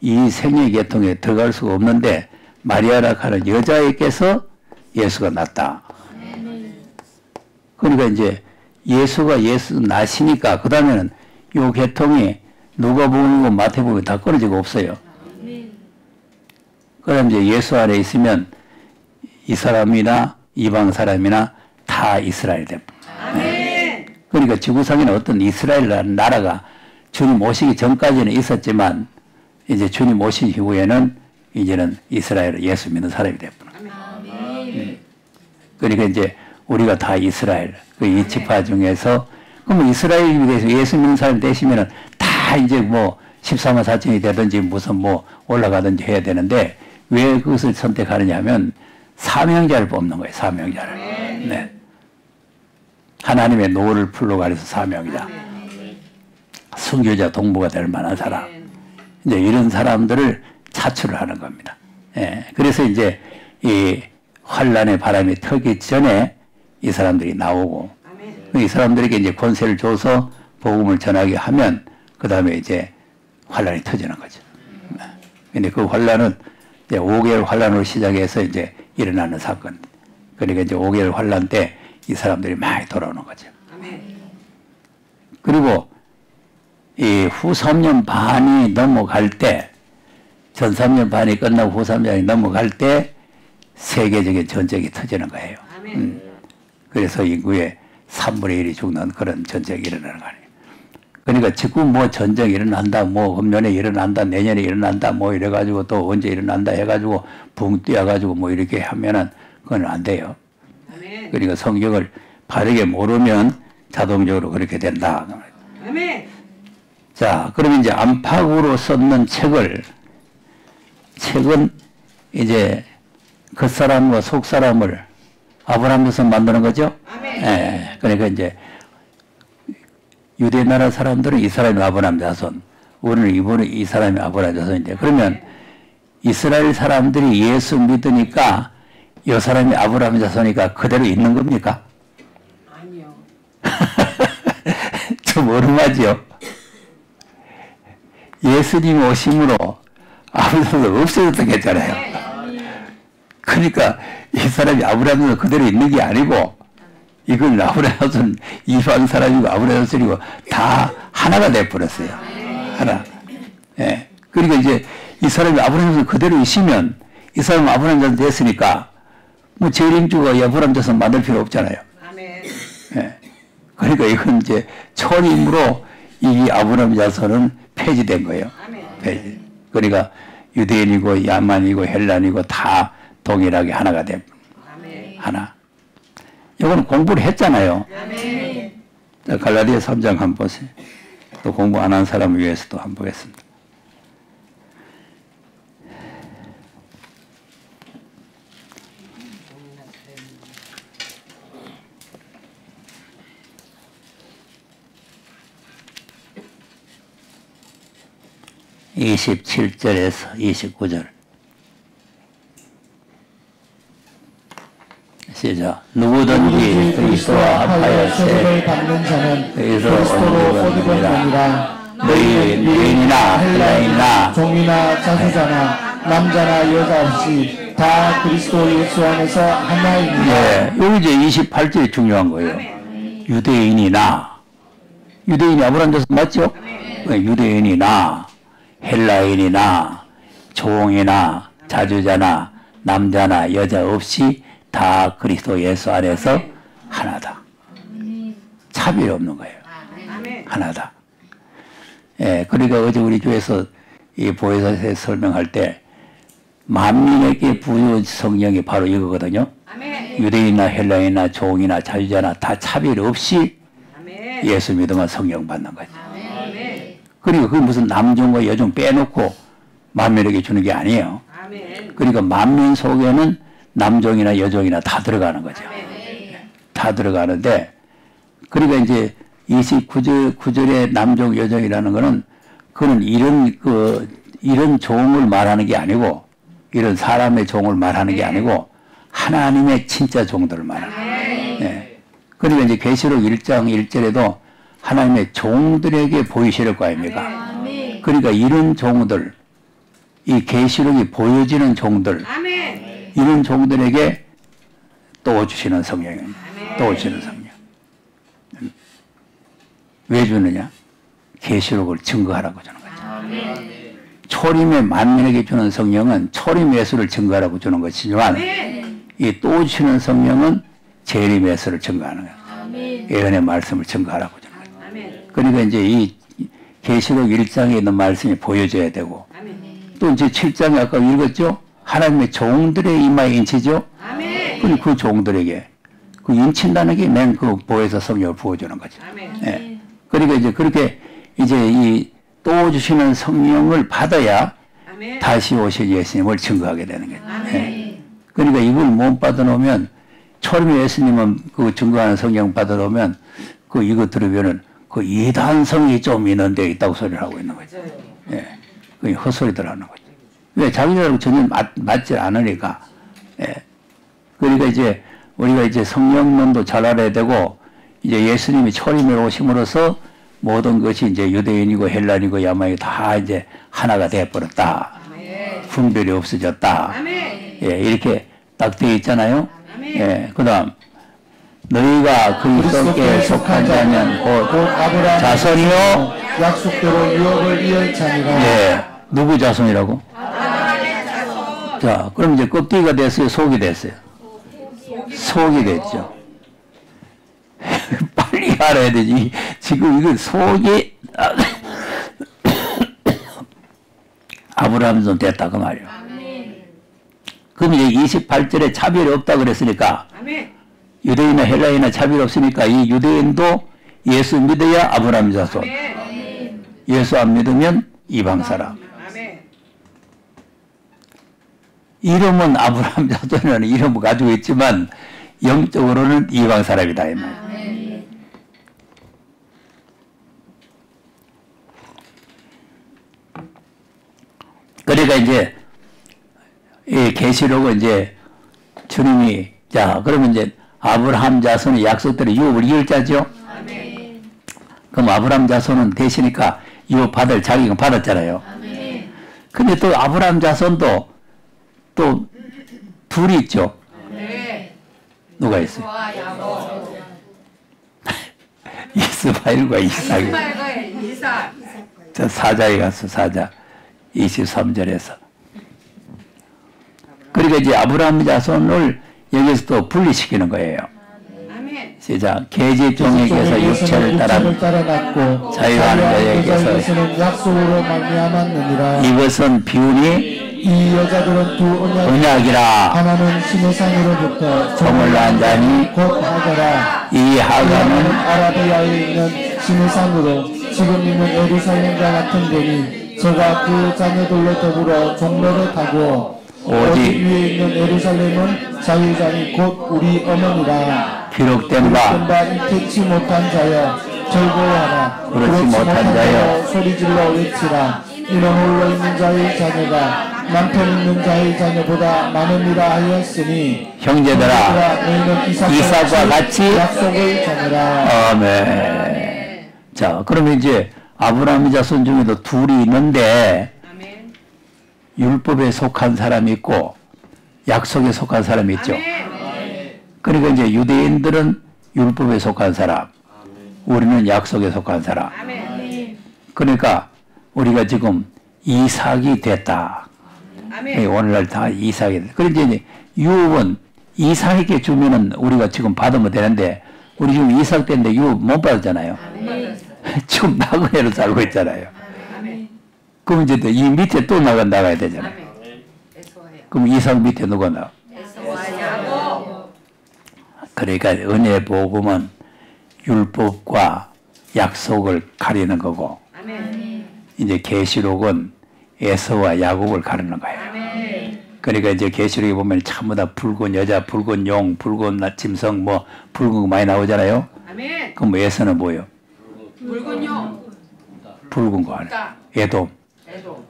이 생애 계통에 들어갈 수가 없는데 마리아라 하는 여자에게서 예수가 났다. 그러니까 이제 예수가 예수 나시니까 그 다음에는 요 계통이 누가복음이고 마태복음이 다 끊어지고 없어요. 그럼 이제 예수 안에 있으면 이 사람이나 이방 사람이나 다 이스라엘 됩니다. 아멘. 그러니까 지구상에는 어떤 이스라엘이라는 나라가 주님 오시기 전까지는 있었지만 이제 주님 오신 이후에는 이제는 이스라엘 예수 믿는 사람이 됐구나. 그러니까 이제 우리가 다 이스라엘 그 이 지파 중에서 그러면 이스라엘에 대해서 예수 믿는 사람이 되시면은 다 이제 뭐 14만 4천이 되든지 무슨 뭐 올라가든지 해야 되는데 왜 그것을 선택하느냐 하면 사명자를 뽑는 거예요. 사명자를. 네. 하나님의 노를 풀러가려서 사명자. 순교자 동부가 될 만한 사람. 이제 이런 사람들을 차출을 하는 겁니다. 예. 그래서 이제 이 환란의 바람이 터기 전에 이 사람들이 나오고 이 사람들에게 이제 권세를 줘서 복음을 전하게 하면 그 다음에 이제 환란이 터지는 거죠. 근데 그 환란은 이제 5개월 환란으로 시작해서 이제 일어나는 사건. 그러니까 이제 5개월 환란 때 이 사람들이 많이 돌아오는 거죠. 그리고 이 후 3년 반이 넘어갈 때, 전 3년 반이 끝나고 후 3년이 넘어갈 때 세계적인 전쟁이 터지는 거예요. 그래서 인구의 3분의 1이 죽는 그런 전쟁이 일어나는 거 아니에요. 그러니까 지금 뭐 전쟁이 일어난다, 뭐 금년에 일어난다, 내년에 일어난다, 뭐 이래가지고 또 언제 일어난다 해가지고 붕 뛰어가지고 뭐 이렇게 하면은 그건 안 돼요. 그러니까 성경을 바르게 모르면 자동적으로 그렇게 된다. 아멘. 자, 그럼 이제 안팎으로 썼는 책은 이제 겉사람과 속사람을 아브라함에서 만드는 거죠? 아멘. 예. 그러니까 이제 유대 나라 사람들은 이 사람이 아브라함 자손, 우리는 이분은 이 사람이 아브라함 자손인데 그러면 이스라엘 사람들이 예수 믿으니까 이 사람이 아브라함 자손이니까 그대로 있는 겁니까? 아니요. 좀 어rum하지요. 예수님 오심으로 아브라함도 없어졌던 게 있잖아요. 그러니까 이 사람이 아브라함 자손 그대로 있는 게 아니고 이건 아브라함 자손 이방 사람이고 아브라함 자손이고 다 하나가 돼버렸어요. 하나. 예. 그러니까 이제 이 사람이 아브라함 자손 그대로 있으면 이 사람은 아브라함 자손 됐으니까 뭐 재림주가 아브라함 자손 만들 필요 없잖아요. 아멘. 예. 그러니까 이건 이제 초림으로 이 아브라함 자손은 폐지된 거예요. 아멘. 폐지. 그러니까 유대인이고 야만이고 헬란이고 다 동일하게 하나가 돼. 아멘. 하나. 이거는 공부를 했잖아요. 아멘. 자, 갈라디아 3장 한번 보세요. 또 공부 안 한 사람을 위해서 또 한번 보겠습니다. (27절에서 29절) 시작. 누구든지 그리스도와 합하여 세례를 받는 자는 그리스도로 그리스도로 옷 옷 입은 놈이라. 너희 유대인이나 헬라인이나 종이나 자주자나 남자나 여자 없이 다 그리스도 예수 안에서 하나입니다. 네, 여기 이제 28절이 중요한 거예요. 유대인이나 유대인이 아브라함 자손 맞죠? 유대인이나 헬라인이나 종이나 자주자나 남자나 여자 없이 다 그리스도 예수 안에서 하나다. 차별이 없는 거예요. 아멘. 하나다. 예, 그러니까 어제 우리 교회에서 이 보혜사에 설명할 때 만민에게 부여 성령이 바로 이거거든요. 아멘. 유대인이나 헬라인이나 종이나 자유자나 다 차별 없이 아멘. 예수 믿으면 성령 받는 거죠. 아멘. 그리고 그게 무슨 남종과 여종 빼놓고 만민에게 주는 게 아니에요. 아멘. 그러니까 만민 속에는 남종이나 여종이나 다 들어가는 거죠. 아멘. 다 들어가는데, 그러니까 이제 29절의 남종, 여종이라는 거는, 그는 이런 종을 말하는 게 아니고, 이런 사람의 종을 말하는 게 아니고, 하나님의 진짜 종들을 말하는 거예요. 네. 그러니까 이제 계시록 1장 1절에도 하나님의 종들에게 보이실 거 아닙니까? 그러니까 이런 종들, 이 계시록이 보여지는 종들, 아멘. 이런 종들에게 또 주시는 성령입니다. 또 주시는 성령. 왜 주느냐? 계시록을 증거하라고 주는 거죠. 초림의 만민에게 주는 성령은 초림 예수를 증거하라고 주는 것이지만, 이 또 주시는 성령은 재림 예수를 증거하는 거예요. 예언의 말씀을 증거하라고 주는 거예요. 아멘. 그러니까 이제 이 계시록 1장에 있는 말씀이 보여져야 되고, 아멘. 또 이제 7장에 아까 읽었죠? 하나님의 종들의 이마에 인치죠? 아멘. 그리고 그 종들에게 그 인친다는 게 맨 그 보혜사 성령을 부어주는 거죠. 아멘. 예. 그러니까 이제 그렇게 이제 이 또 주시는 성령을 받아야 아멘. 다시 오실 예수님을 증거하게 되는 거예요. 아멘. 예. 그러니까 이걸 못 받아놓으면 초림 예수님은 그 증거하는 성령 받아놓으면 그 이거 들으면은 그 이단성이 좀 있는 데 있다고 소리를 하고 있는 거죠. 예. 그 헛소리들 하는 거죠. 왜 자기들하고 전혀 맞지 않으니까. 예. 그러니까 이제 우리가 이제 성령론도 잘 알아야 되고, 이제 예수님이 초림으로 오심으로써 모든 것이 이제 유대인이고 헬란이고 야만이고 다 이제 하나가 되어버렸다. 분별이 없어졌다. 아멘. 예, 이렇게 딱 되어 있잖아요. 아멘. 예, 그 다음, 너희가 그리스도께 속한 자면 곧 아브라함 자손이요. 약속대로 유업을 이을 자니라. 예, 누구 자손이라고? 자, 그럼 이제 껍데기가 됐어요? 속이 됐어요? 속이 됐죠. 빨리 알아야 되지. 지금 이거 속이 아브라함 좀 됐다 그 말이에요. 그럼 이제 28절에 차별이 없다 그랬으니까, 아멘. 유대인이나 헬라인이나 차별이 없으니까 이 유대인도 예수 믿어야 아브라함 자손, 아멘. 예수 안 믿으면 이방 사람. 아멘. 이름은 아브라함 자손이라는 이름을 가지고 있지만 영적으로는 이방 사람이다 이 말. 그러니까 이제 이 계시록은 이제 주님이, 자 그러면 이제 아브라함 자손의 약속대로 유업을 이을 자죠. 그럼 아브라함 자손은 되시니까 유업 받을 자격은 받았잖아요. 근데 또 아브라함 자손도 또 둘이 있죠. 누가 있어요? 이스마엘과 이삭이. 이삭. 저 사자에 갔어, 사자. 23절에서. 그러니까 이제 아브라함 자손을 여기서 또 분리시키는 거예요. 아멘. 시작. 계집종에게서 육체를 따라 났고 자유하는 자에게서 약속으로 말미암았느니라. 이것은 비운이 이 여자들은 두 언약이라. 하나는 신의 산으로부터 정을 난 자니 곧 하가라. 이 하가는 아라비아에 있는 신의 산으로 지금 있는 예루살렘과 같은 데니 저가 그 자녀들로 더불어 종로를 타고 오직 위에 있는 예루살렘은 자유자니 곧 우리 어머니라. 기록된 바 이태치 못한 자여 즐거워하라. 그렇지 못한 자여 소리질러 외치라. 이는 홀로 있는 자의 자녀가 남편 있는 자의 자녀보다 많으니라 하였으니 형제들아 너희는 이삭과 같이 약속을 자녀라. 아멘. 자, 그러면 이제 아브라함의 자손 중에도 둘이 있는데 아멘. 율법에 속한 사람이 있고 약속에 속한 사람이 있죠. 아멘. 그러니까 이제 유대인들은 율법에 속한 사람, 우리는 약속에 속한 사람. 아멘. 그러니까 우리가 지금 이삭이 됐다. 아멘. 오늘날 다 이삭이 됐다. 그런데 이제 유업은 이삭에게 주면은 우리가 지금 받으면 되는데 우리 지금 이삭 때인데 유업 못 받았잖아요. 지금 나그네로 살고 있잖아요. 아멘. 그럼 이제 이 밑에 또 나가야 되잖아요. 아멘. 에스와야. 그럼 이삭 밑에 누가 나와? 에스와야고. 그러니까 은혜 복음은 율법과 약속을 가리는 거고 아멘. 이제 계시록은 에서와 야곱을 가르는 거예요. 아멘. 그러니까 이제 계시록에 보면 전부 다 붉은 여자, 붉은 용, 붉은 짐승 뭐 붉은 거 많이 나오잖아요. 아멘. 그럼 에서는 뭐예요? 붉은 용. 붉은 거 아니에요. 에돔. 에도.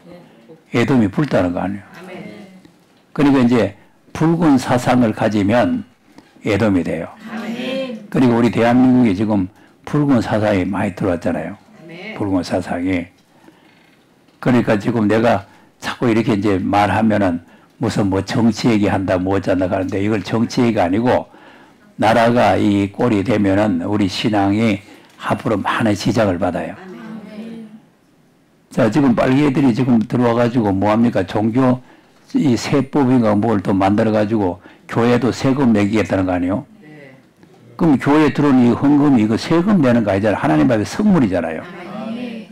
에돔이 붉다는 거 아니에요. 아멘. 그러니까 이제 붉은 사상을 가지면 에돔이 돼요. 아멘. 그리고 우리 대한민국에 지금 붉은 사상이 많이 들어왔잖아요. 아멘. 붉은 사상이. 그러니까 지금 내가 자꾸 이렇게 이제 말하면은 무슨 뭐 정치 얘기한다 뭐 어쩐다 하는데 이걸 정치 얘기가 아니고 나라가 이 꼴이 되면은 우리 신앙이 앞으로 많은 시작을 받아요. 아멘. 자, 지금 빨개들이 지금 들어와가지고 뭐합니까? 종교 이 세법인가 뭘 또 만들어가지고 교회도 세금 매기겠다는 거 아니에요? 네. 그럼 교회에 들어온 이 헌금이 이거 세금 내는 거 아니잖아요. 하나님 앞에 선물이잖아요.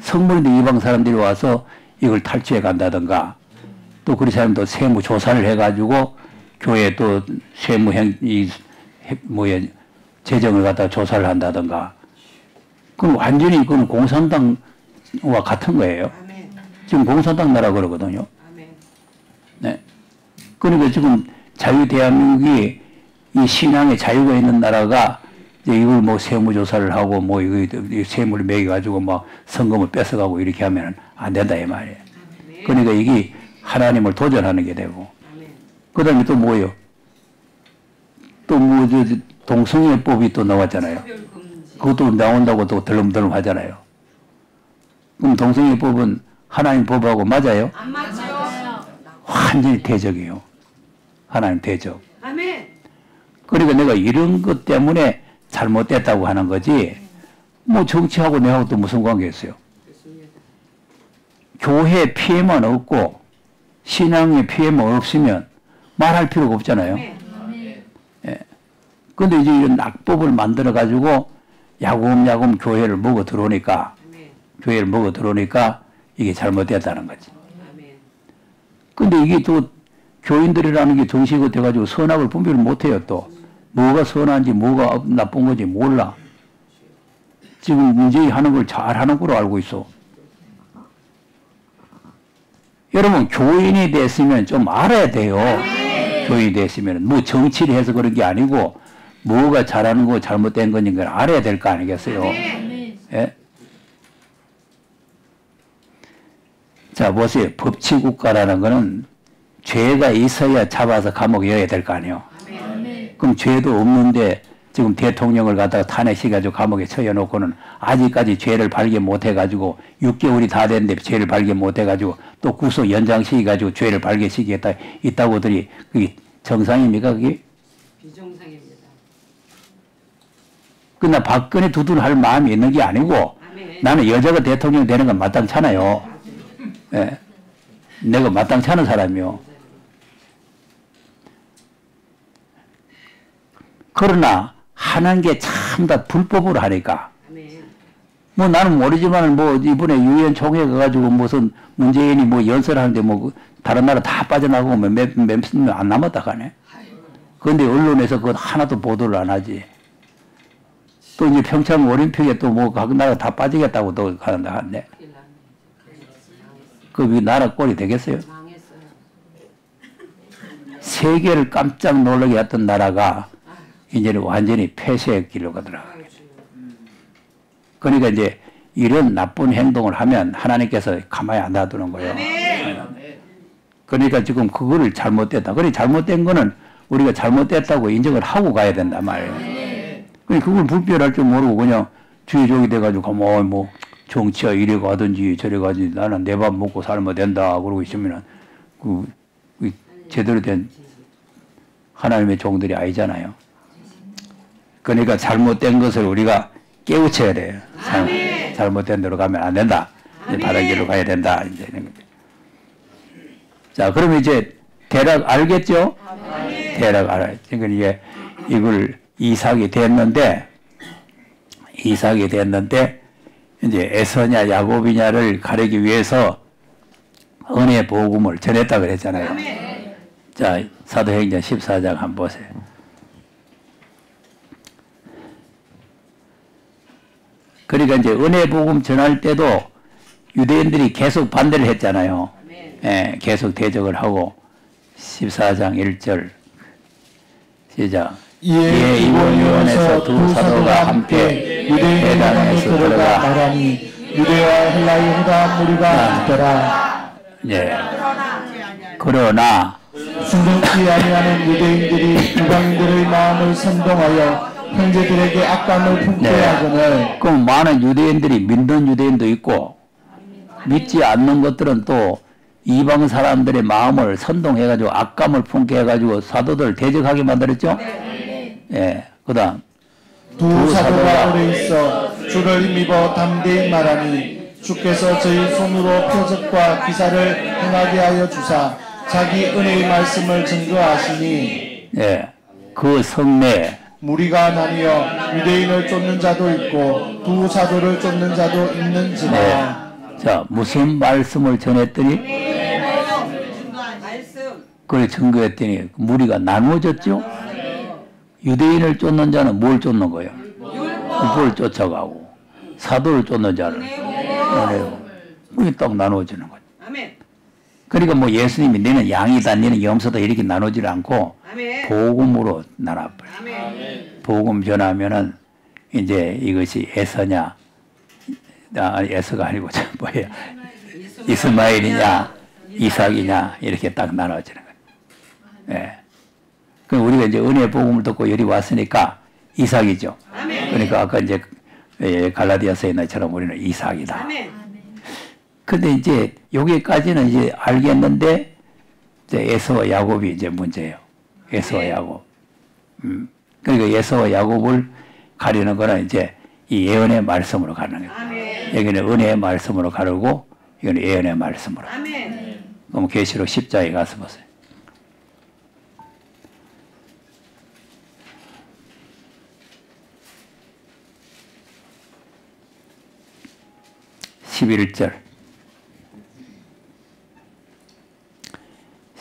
선물인데 이방 사람들이 와서 이걸 탈취해 간다든가 또 그리 사람도 세무 조사를 해가지고 교회에 또 세무행, 재정을 갖다 조사를 한다든가 그럼 완전히 그건 공산당과 같은 거예요. 아멘. 지금 공산당 나라 그러거든요. 아멘. 네. 그러니까 지금 자유 대한민국이 이 신앙의 자유가 있는 나라가 이제 이걸 뭐 세무조사를 하고 뭐 이거 세무를 매겨가지고 뭐 성금을 뺏어가고 이렇게 하면 안 된다 이 말이에요. 아멘. 그러니까 이게 하나님을 도전하는 게 되고 아멘. 그 다음에 또 뭐예요? 또 뭐 동성애법이 또 나왔잖아요. 차별금지. 그것도 나온다고 또 덜렁덜렁 하잖아요. 그럼 동성애법은 하나님 법하고 맞아요? 안 맞죠? 완전히 대적이에요. 하나님 대적. 아멘. 그러니까 내가 이런 것 때문에 잘못됐다고 하는 거지 뭐 정치하고 내하고 또 무슨 관계 있어요. 그렇습니다. 교회 피해만 없고 신앙의 피해만 없으면 말할 필요가 없잖아요. 아멘. 근데 이제 이런 악법을 만들어 가지고 야곱야곱 교회를 먹어 들어오니까 아멘. 교회를 먹어 들어오니까 이게 잘못됐다는 거지. 아멘. 근데 이게 또 교인들이라는 게 정식이 돼가지고 선악을 분별을 못해요. 또 뭐가 선한지 뭐가 나쁜 건지 몰라. 지금 문재인 하는 걸 잘하는 거로 알고 있어. 여러분 교인이 됐으면 좀 알아야 돼요. 교인이 됐으면 뭐 정치를 해서 그런 게 아니고 뭐가 잘하는 거 잘못된 건지 걸 알아야 될 거 아니겠어요. 예? 자 보세요. 법치국가라는 거는 죄가 있어야 잡아서 감옥에 넣어야 될 거 아니에요. 그럼 죄도 없는데 지금 대통령을 갖다가 탄핵시켜가지고 감옥에 쳐여놓고는 아직까지 죄를 발견 못해가지고 6개월이 다 됐는데 죄를 발견 못해가지고 또 구속 연장시켜가지고 죄를 발견시키겠다 있다고들이 그게 정상입니까 그게? 비정상입니다. 그나 박근혜 두둔할 마음이 있는 게 아니고 아멘. 나는 여자가 대통령 되는 건 마땅찮아요. 예. 내가 마땅찮은 사람이요. 그러나 하는 게 참 다 불법으로 하니까 아멘. 뭐 나는 모르지만 뭐 이번에 유엔 총회 가가지고 무슨 문재인이 뭐 연설하는데 뭐 다른 나라 다 빠져나가고 몇몇 명 안 남았다 가네. 그런데 언론에서 그건 하나도 보도를 안 하지. 또 이제 평창 올림픽에 또 뭐 각 나라 다 빠지겠다고 또 가는다 한데. 그 나라 꼴이 되겠어요? 망했어요. 세계를 깜짝 놀라게 했던 나라가 이제는 완전히 폐쇄의 길로 가더라. 그러니까 이제 이런 나쁜 행동을 하면 하나님께서 가만히 안 놔두는 거예요. 그러니까 지금 그거를 잘못됐다. 그래 잘못된 거는 우리가 잘못됐다고 인정을 하고 가야 된단 말이에요. 그러니까 그걸 불편할 줄 모르고 그냥 주의종이 돼가지고 가만히 뭐 정치야 이래 가든지 저래 가든지 나는 내 밥 먹고 살면 된다 그러고 있으면은 그 제대로 된 하나님의 종들이 아니잖아요. 그러니까 잘못된 것을 우리가 깨우쳐야 돼요. 잘못된 대로 가면 안 된다. 이제 바른 길로 가야 된다. 이제 이런 거죠. 자, 그러면 이제 대략 알겠죠? 대략 알아요. 그러니까 이게 이걸 이삭이 됐는데 이제 에서냐 야곱이냐를 가리기 위해서 은혜 복음을 전했다 그랬잖아요. 자, 사도행전 14장 한번 보세요. 그러니까 이제 은혜 복음 전할 때도 유대인들이 계속 반대를 했잖아요. 예, 계속 대적을 하고 14장 1절 시작. 이에 이원에서 두 사도가 함께 유대인에서 들어가 말하니 유대와 헬라의 후다 무리가 있더라. 예. 그러나 순종치 아니하는 유대인들이 이방인들의 마음을 선동하여 형제들에게 악감을 품게 하거늘. 그럼 많은 유대인들이 믿는 유대인도 있고 믿지 않는 것들은 또 이방 사람들의 마음을 선동해가지고 악감을 품게 해가지고 사도들 대적하게 만들었죠. 예, 그다음 두 사도가 오래 있어 주를 힘입어 담대히 말하니 주께서 저희 손으로 표적과 기사를 행하게 하여 주사 자기 은혜의 말씀을 증거하시니. 예, 그 성내에 무리가 나뉘어 유대인을 쫓는 자도 있고 두 사도를 쫓는 자도 있는지라. 네. 자, 무슨 말씀을 전했더니 그걸 증거했더니 무리가 나누어졌죠. 유대인을 쫓는 자는 뭘 쫓는 거예요? 율법을 쫓아가고 사도를 쫓는 자는 그게 딱 나누어지는 거죠. 그러니까 뭐 예수님이 너는 양이다 너는 염소다 이렇게 나누지 않고 복음으로 나눠버려요. 복음 전하면은 이제 이것이 에서냐 에서가 아니고 뭐야 이스마엘이냐 이삭이냐 이렇게 딱 나눠지는 거예요. 예. 그럼 우리가 이제 은혜 복음을 듣고 여기 왔으니까 이삭이죠. 그러니까 아까 이제 갈라디아서에 나처럼 우리는 이삭이다. 근데 이제 여기까지는 이제 알겠는데 이제 에서와 야곱이 이제 문제예요. 에서와 야곱. 그러니까 에서와 야곱을 가리는 거는 이제 이 예언의 말씀으로 가는 거예요. 여기는 은혜의 말씀으로 가르고 이거는 예언의 말씀으로. 그럼 계시록 10장에 가서 보세요. 11절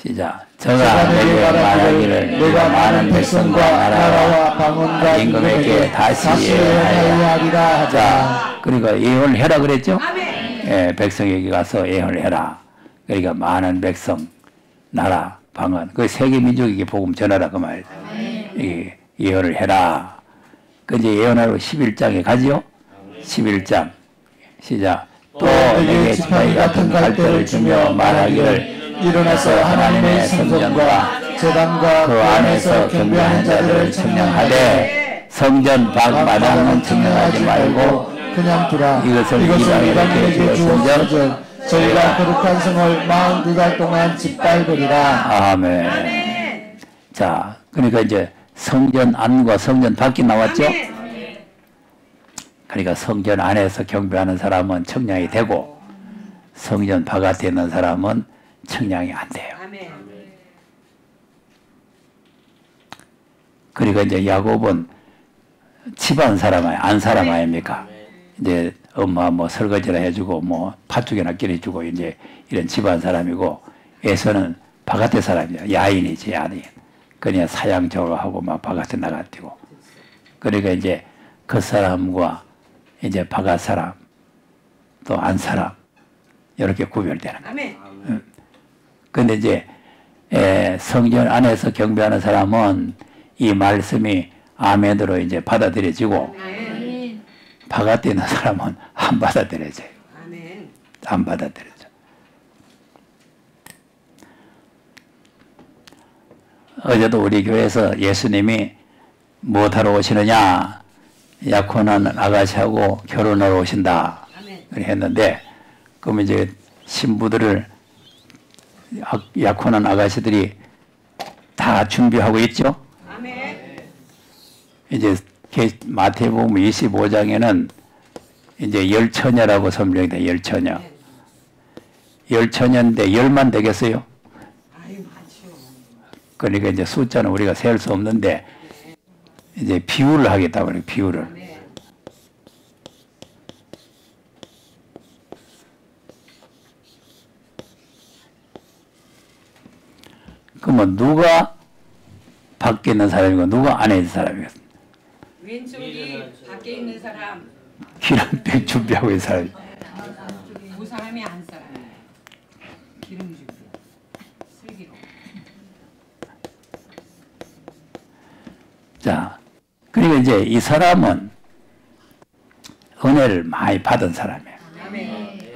시작. 저가 내게 말하기를 내가 많은 백성과 나라와 방언과 임금에게 다시 예언하리라. 자, 그러니까 예언을 해라 그랬죠? 예, 백성에게 가서 예언을 해라. 그러니까 많은 백성, 나라, 방언, 그 세계 민족에게 복음 전하라 그 말이에요. 예언을 해라. 그 이제 예언하러 11장에 가죠? 11장 시작. 또 내게 지팡이 같은 갈대를 주며 말하기를 일어나서 하나님의 성전과 제단과 그 안에서 경배하는 자들을 청량하되 성전 밖 마당은 청량하지 말고 그냥 두라. 이것을 이방인에게 주어 성전 저희가 거룩한 성을 42달 동안 짓밟으리라. 아멘. 자, 그러니까 이제 성전 안과 성전 밖이 나왔죠? 그러니까 성전 안에서 경배하는 사람은 청량이 되고 성전 바깥에 있는 사람은 청량이 안 돼요. 그러니까 이제 야곱은 집안 사람, 안 사람 아닙니까? 이제 엄마 뭐 설거지나 해주고 뭐 팥죽이나 끓여주고 이제 이런 집안 사람이고 에서는 바깥의 사람이야. 야인이지, 야인. 그냥 사양적으로 하고 막 바깥에 나가뛰고. 그러니까 이제 그 사람과 이제 바깥 사람 또 안 사람 이렇게 구별되는 거예요. 아멘. 근데 이제 성전 안에서 경배하는 사람은 이 말씀이 아멘으로 이제 받아들여지고 아멘. 바깥에 있는 사람은 안 받아들여져요. 아멘. 안 받아들여져. 어제도 우리 교회에서 예수님이 무엇하러 오시느냐? 약혼한 아가씨하고 결혼하러 오신다. 아멘. 했는데, 그럼 이제 신부들을 약혼한 아가씨들이 다 준비하고 있죠? 아멘. 이제 마태복음 25장에는 이제 열처녀라고 설명돼. 열처녀. 열처녀인데 열만 되겠어요? 아유, 많죠. 그러니까 이제 숫자는 우리가 셀 수 없는데 이제 비율을 하겠다고 그래요. 비율을. 아멘. 그러면 누가 밖에 있는 사람이고 누가 안에 있는 사람이고 왼쪽이 밖에 있는 사람, 기름병 준비하고 있는 사람이. 그 사람이 안 사람이에요. 기름 준비. 슬기로. 자, 그러니까 이제 이 사람은 은혜를 많이 받은 사람이에요.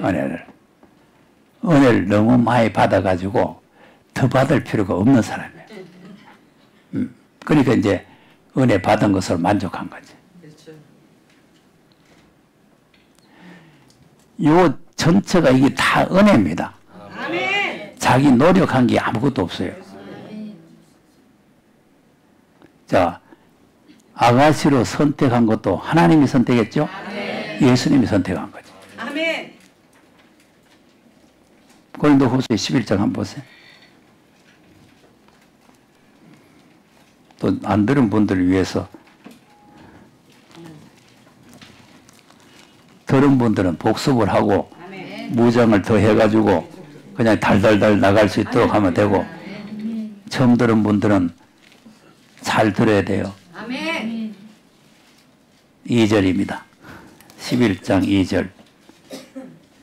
아멘. 은혜를 너무 많이 받아가지고 더 받을 필요가 없는 사람이에요. 그러니까 이제 은혜 받은 것으로 만족한 거지. 그렇죠. 요 전체가 이게 다 은혜입니다. 아멘. 자기 노력한 게 아무것도 없어요. 자, 아가씨로 선택한 것도 하나님이 선택했죠? 예수님이 선택한 거죠. 아멘. 고린도후서 11장 한번 보세요. 또 안 들은 분들을 위해서 들은 분들은 복습을 하고 아멘. 무장을 더 해가지고 그냥 달달달 나갈 수 있도록 하면 되고 처음 들은 분들은 잘 들어야 돼요. 아멘. 2절입니다. 11장 2절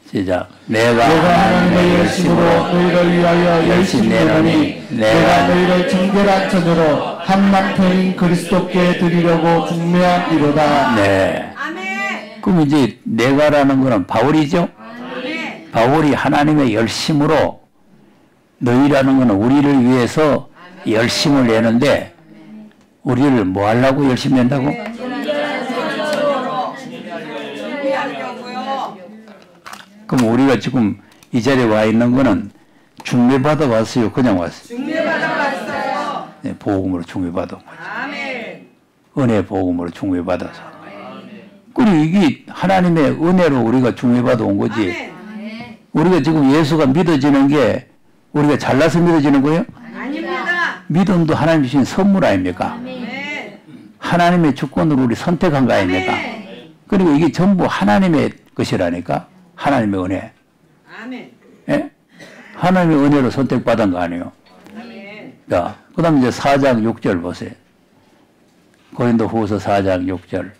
시작. 내가 하나님의 열심으로 너희를 위하여 열심히 내노니 내가 너희를 정결한 처녀로 한 남편인 그리스도께 드리려고 중매하리로다. 네. 아멘. 그럼 이제 내가라는 거는 바울이죠? 아멘. 바울이 하나님의 열심으로 너희라는 거는 우리를 위해서 열심을 내는데 우리를 뭐 하려고 열심히 낸다고? 준비하려고요. 그럼 우리가 지금 이 자리에 와 있는 거는 중매받아 왔어요? 그냥 왔어요? 중매받아 왔어요. 네, 복음으로 중매받아 온 거죠. 아멘. 은혜 복음으로 중매받아서. 그리고 이게 하나님의 은혜로 우리가 중매받아 온 거지. 아멘. 우리가 지금 예수가 믿어지는 게 우리가 잘나서 믿어지는 거예요? 아닙니다. 믿음도 하나님 주신 선물 아닙니까? 아멘. 하나님의 주권으로 우리 선택한 거 아닙니까? 아멘. 그리고 이게 전부 하나님의 것이라니까? 하나님의 은혜. 아멘. 예? 하나님의 은혜로 선택받은 거 아니에요? 아멘. 자, 그 다음에 이제 4장 6절 보세요. 고린도 후서 4장 6절.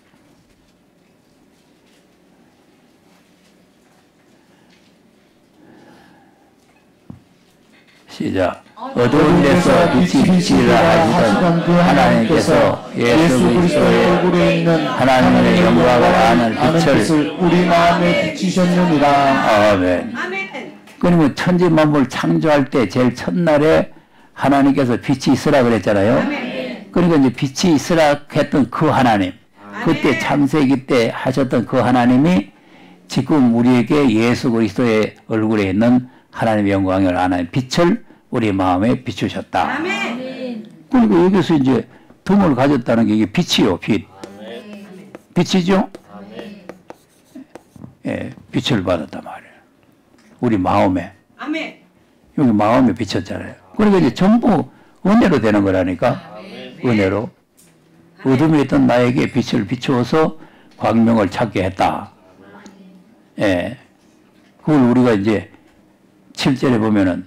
시작. 어두운 데서 빛이 비치리라 하시던 그 하나님께서 예수 그리스도의 얼굴에 있는 하나님의 영광을 아는 빛을 우리 마음에 비치셨느니라. 아멘. 아멘. 그러면 천지 만물 창조할 때 제일 첫날에 하나님께서 빛이 있으라 그랬잖아요. 아멘. 그러니까 이제 빛이 있으라 했던 그 하나님, 그때 창세기 때 하셨던 그 하나님이 지금 우리에게 예수 그리스도의 얼굴에 있는 하나님의 영광을 아는 빛을 우리 마음에 비추셨다. 아멘. 그러니까 여기서 이제 등을 가졌다는 게 이게 빛이요, 빛. 빛이죠? 예, 빛을 받았단 말이에요. 우리 마음에. 아멘. 여기 마음에 비쳤잖아요. 그러니까 이제 전부 은혜로 되는 거라니까. 은혜로. 어둠에 있던 나에게 빛을 비추어서 광명을 찾게 했다. 예. 그걸 우리가 이제 7절에 보면은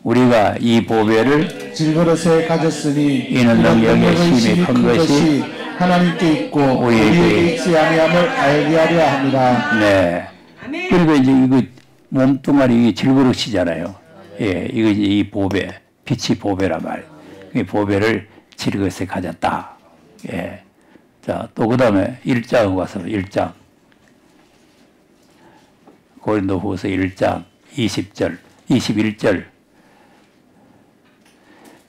우리가 이 보배를 질그릇에 가졌으니 이는 능력의 힘이 큰 것이 하나님께 있고 우리에게 우리에게 있지 아니함을 알게 하려 합니다. 네. 아멘. 그러니까 이제 이거 몸뚱아리 이 질그릇이잖아요. 예, 이거 이제 이 보배, 빛이 보배란 말이에요. 이 보배를 질그릇에 가졌다. 예. 자, 또 그 다음에 1장 가서 1장. 고린도후서 1장 20절, 21절.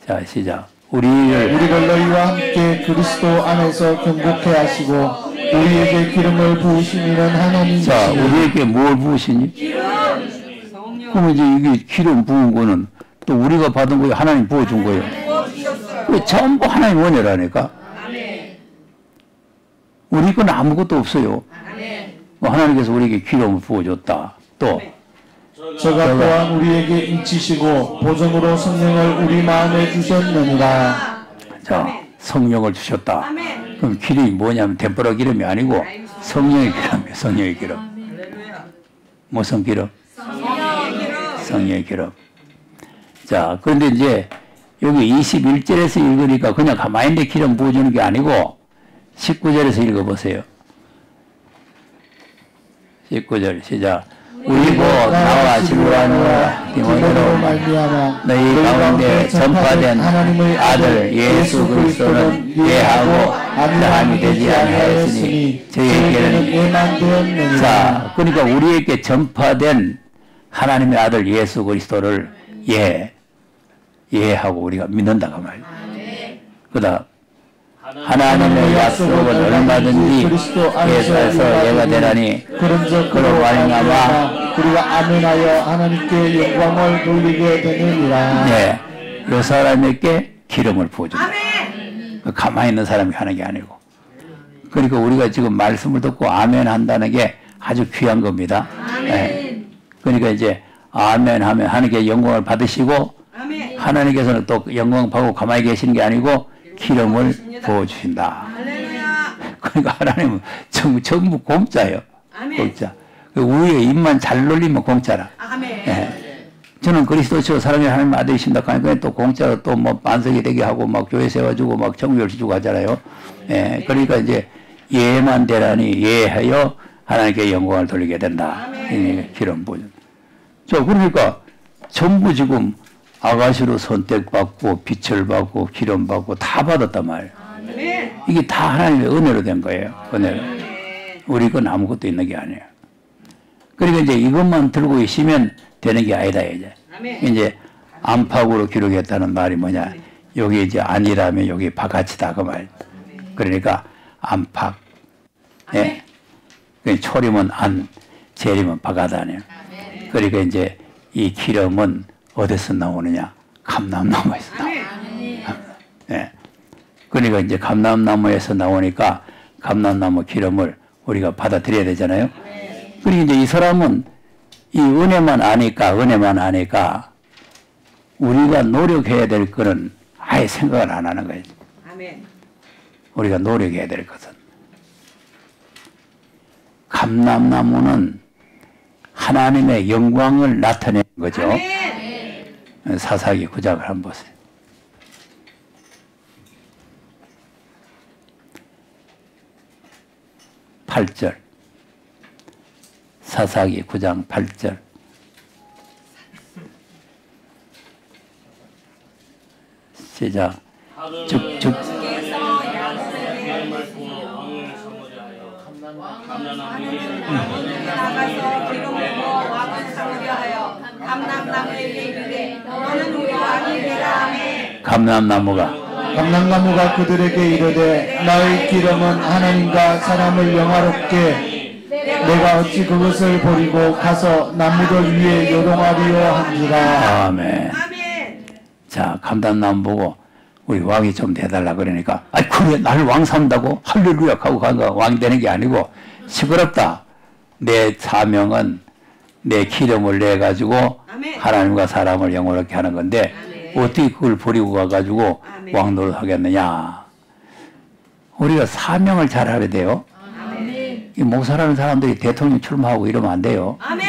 자, 시작. 우리를 너희와 함께 그리스도 안에서 경고케 하시고 우리에게 기름을 부으시는 하나님이시니. 자, 우리에게 뭘 부으시니? 성령. 그럼 이제 이게 기름 부은 거는 또 우리가 받은 거예요? 하나님 부어준 거예요? 그 전부 하나님 은혜라니까. 아멘. 우리 건 아무것도 없어요. 아멘. 하나님께서 우리에게 기름을 부어줬다. 또 저가 또한 우리에게 인치시고 보증으로 성령을 우리 마음에 주셨느니라. 자, 성령을 주셨다. 아멘. 그럼 기름이 뭐냐면 덴보라 기름이 아니고 성령의 기름이에요. 성령의 기름. 할렐루야. 무슨 기름? 성령의 기름. 성령의 기름. 자, 그런데 이제 여기 21절에서 읽으니까 그냥 가만히 있는데 기름 부어주는 게 아니고 19절에서 읽어보세요. 19절 시작. 우리 곧 나와 실로아노와 디모데로 말미암아 너희 가운데 전파된 하나님의 아들 예수 그리스도는 예하고 아브라함이 되지 아니하였으니 저희에게는 예만 되었느니라. 자, 그러니까 우리에게 전파된 하나님의 아들 예수 그리스도를 예하고 우리가 믿는다 그 말이에요. 그다음 하나님의 약속은 얼마든지 예수에서 예가 되라니 그로 말미암아 우리가 아멘하여 하나님께 영광을 돌리게 되느니라. 네, 요 사람에게 기름을 부어준다. 아멘. 가만히 있는 사람이 하는 게 아니고. 그러니까 우리가 지금 말씀을 듣고 아멘 한다는 게 아주 귀한 겁니다. 네. 그러니까 이제 아멘 하면 하나님께 영광을 받으시고 아멘. 하나님께서는 또 영광 받고 가만히 계시는 게 아니고 기름을 부어주신다. 할렐루야. 그러니까 하나님은 전부 공짜예요. 아멘. 공짜. 그 위에 입만 잘 놀리면 공짜라. 아멘. 예. 저는 그리스도시요 사랑의 하나님 아들이신다 하니까 또 공짜로 또 뭐 반석이 되게 하고 막 교회 세워주고 막 청교열시 주고 하잖아요. 예. 그러니까 이제 예만 되라니 예하여 하나님께 영광을 돌리게 된다. 기름 부어준. 자, 그러니까 전부 지금 아가씨로 선택받고 빛을 받고 기름 받고 다 받았단 말이에요. 아멘. 이게 다 하나님의 은혜로 된 거예요. 은혜로. 우리 건 아무것도 있는 게 아니에요. 그러니까 이제 이것만 들고 있으면 되는 게 아니다 이제. 아멘. 이제 안팎으로 기록했다는 말이 뭐냐? 여기 이제 안이라면 여기 바가치다 그 말. 그러니까 안팎. 예. 그러니까 초림은 안, 재림은 바가다네요. 그러니까 이제 이 기름은 어디서 나오느냐? 감람나무에서 나와요. 예. 그러니까 이제 감람나무에서 나오니까 감람나무 기름을 우리가 받아들여야 되잖아요. 그리고 이제 이 사람은 이 은혜만 아니까 우리가 노력해야 될 거는 아예 생각을 안 하는 거예요. 아멘. 우리가 노력해야 될 것은. 감람나무는 하나님의 영광을 나타내는 거죠. 아멘. 사사기 9장을 한번 보세요. (8절) 사사기 9장 8절. 시작. 죽 나가서 기름을 부어 왕을 삼으려 하여 감람나무에게 이르되 너는 우리 왕이 되라. 아멘. 감람나무가 그들에게 이르되 나의 기름은 하나님과 사람을 영화롭게 내가 어찌 그것을 버리고 가서 나무들 위에 요동하리요 한지라. 아멘. 아멘. 자, 감람나무 보고 우리 왕이 좀 돼달라 그러니까 아이 그래 나를 왕 삼다고 할렐루야 하고 가가 왕이 되는 게 아니고 시끄럽다. 내 사명은 내 기름을 내 가지고 아멘. 하나님과 사람을 영원하게 하는 건데 아멘. 어떻게 그걸 버리고 가가지고 아멘. 왕 노릇 하겠느냐. 우리가 사명을 잘 알아야 돼요. 이 목사라는 사람들이 대통령 출마하고 이러면 안 돼요. 아멘.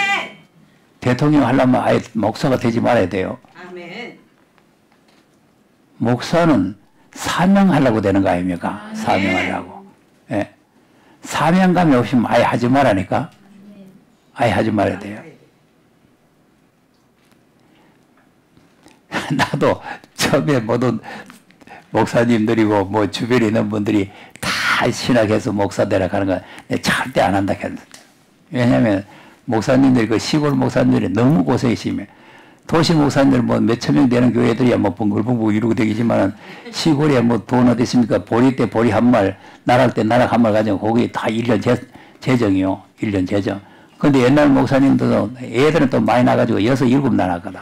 대통령 하려면 아예 목사가 되지 말아야 돼요. 아멘. 목사는 사명하려고 되는 거 아닙니까? 사명하려고. 예. 사명감이 없으면 아예 하지 말라니까. 아예 하지 말아야 돼요. 나도 처음에 모든 목사님들이고 뭐 주변에 있는 분들이 다 신학해서 목사 되라 하는 건 절대 안 한다 했어요. 왜냐하면 목사님들이 그 시골 목사님들이 너무 고생이 심해. 도시 목사님들 뭐 몇천 명 되는 교회들이야 뭐 벙글벙글 이루고 되겠지만 시골에 뭐 돈 어디 있습니까? 보리 때 보리 한 말, 나락 때 나락 한 말 가지고 거기 다 1년 재정이요. 1년 재정. 근데 옛날 목사님들도 애들은 또 많이 나가지고 6, 7 나갔거든.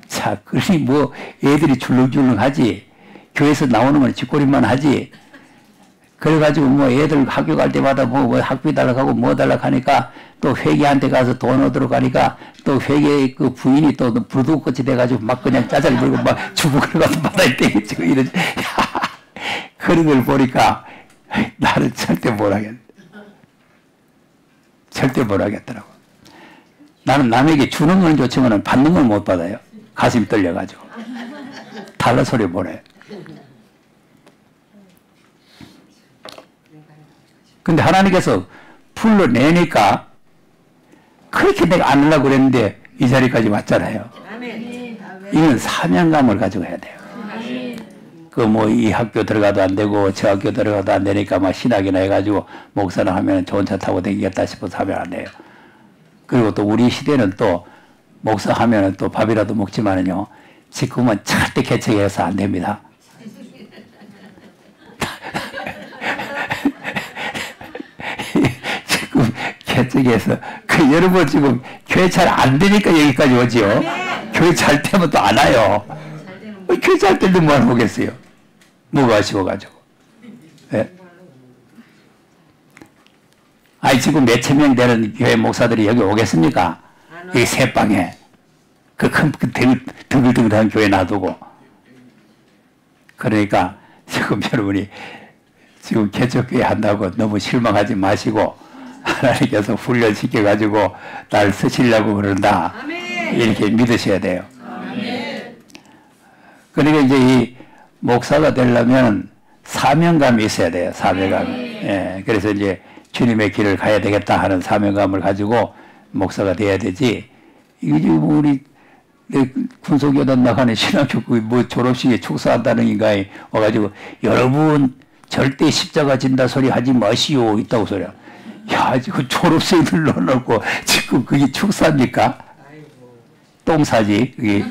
자, 그러니 뭐 애들이 줄렁줄렁 하지. 교회에서 나오는 건 쥐꼬리만 하지. 그래가지고 뭐 애들 학교 갈 때마다 뭐 학비 달라고 하고 뭐 달라고 하니까 또 회계한테 가서 돈 얻으러 가니까 또 회계 그 부인이 또 불도끝이 돼가지고 막 그냥 짜증 부리고 막 주부를 가서 바다에 떼기치고 이러지. 그런 걸 보니까 나는 절대 못 하겠네. 절대 못 하겠더라고. 나는 남에게 주는 건 좋지만 받는 건 못 받아요. 가슴이 떨려가지고. 달러 소리 보내. 근데 하나님께서 풀러내니까 그렇게 내가 안 하려고 그랬는데 이 자리까지 왔잖아요. 이건 사명감을 가지고 해야 돼요. 그 뭐 이 학교 들어가도 안 되고 저 학교 들어가도 안 되니까 막 신학이나 해가지고 목사나 하면 좋은 차 타고 다니겠다 싶어서 하면 안 돼요. 그리고 또 우리 시대는 또 목사 하면은 또 밥이라도 먹지만은요. 지금은 절대 개척해서 안 됩니다. 지금 개척해서 그 여러분 지금 교회 잘 안 되니까 여기까지 오지요. 교회 잘 되면 또 안 와요. 교회 잘 때도 뭐 하러 오겠어요. 뭐가 아쉬워가지고. 네. 아니 지금 몇천 명 되는 교회 목사들이 여기 오겠습니까? 이 새방에 그 큰 드글드글한 교회 놔두고. 그러니까 지금 여러분이 지금 개척교회 한다고 너무 실망하지 마시고 하나님께서 훈련시켜가지고 날 쓰시려고 그런다. 이렇게 믿으셔야 돼요. 그러니까 이제 이 목사가 되려면 사명감이 있어야 돼요. 사명감. 예, 그래서 이제 주님의 길을 가야 되겠다 하는 사명감을 가지고 목사가 돼야 되지. 이게 뭐 우리 군소교단 나가는 신학교 뭐 졸업식에 축사한다는 인가에 와가지고 여러분 절대 십자가 진다 소리 하지 마시오 있다고 소리야. 야, 지금 졸업생들 넣어놓고 지금 그게 축사입니까? 똥사지 그게.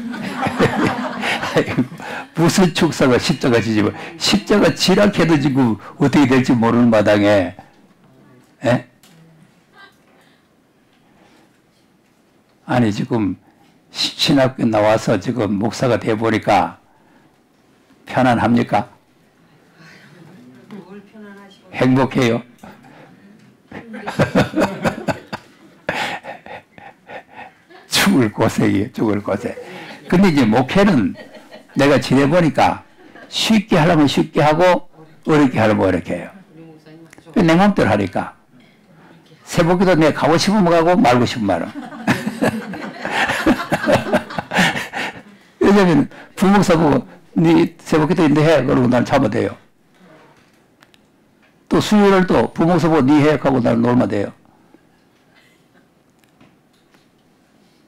무슨 축사가 십자가 지지 마. 십자가 지락해도 지금 어떻게 될지 모르는 마당에. 에? 아니 지금 신학교 나와서 지금 목사가 돼보니까 편안합니까? 행복해요? 죽을 고생이에요. 죽을 고생. 근데 이제 목회는 내가 지내보니까 쉽게 하려면 쉽게 하고 어렵게 하려면 어렵게 해요. 내 맘대로 하니까. 새벽기도 내가 가고 싶으면 가고 말고 싶으면 말아. 왜냐면 부목사 보고 네 새벽기도 인데 해. 그러고 난 자면 돼요. 또 수요일을 또 부목사 보고 네 해. 하고 난 놀면 돼요.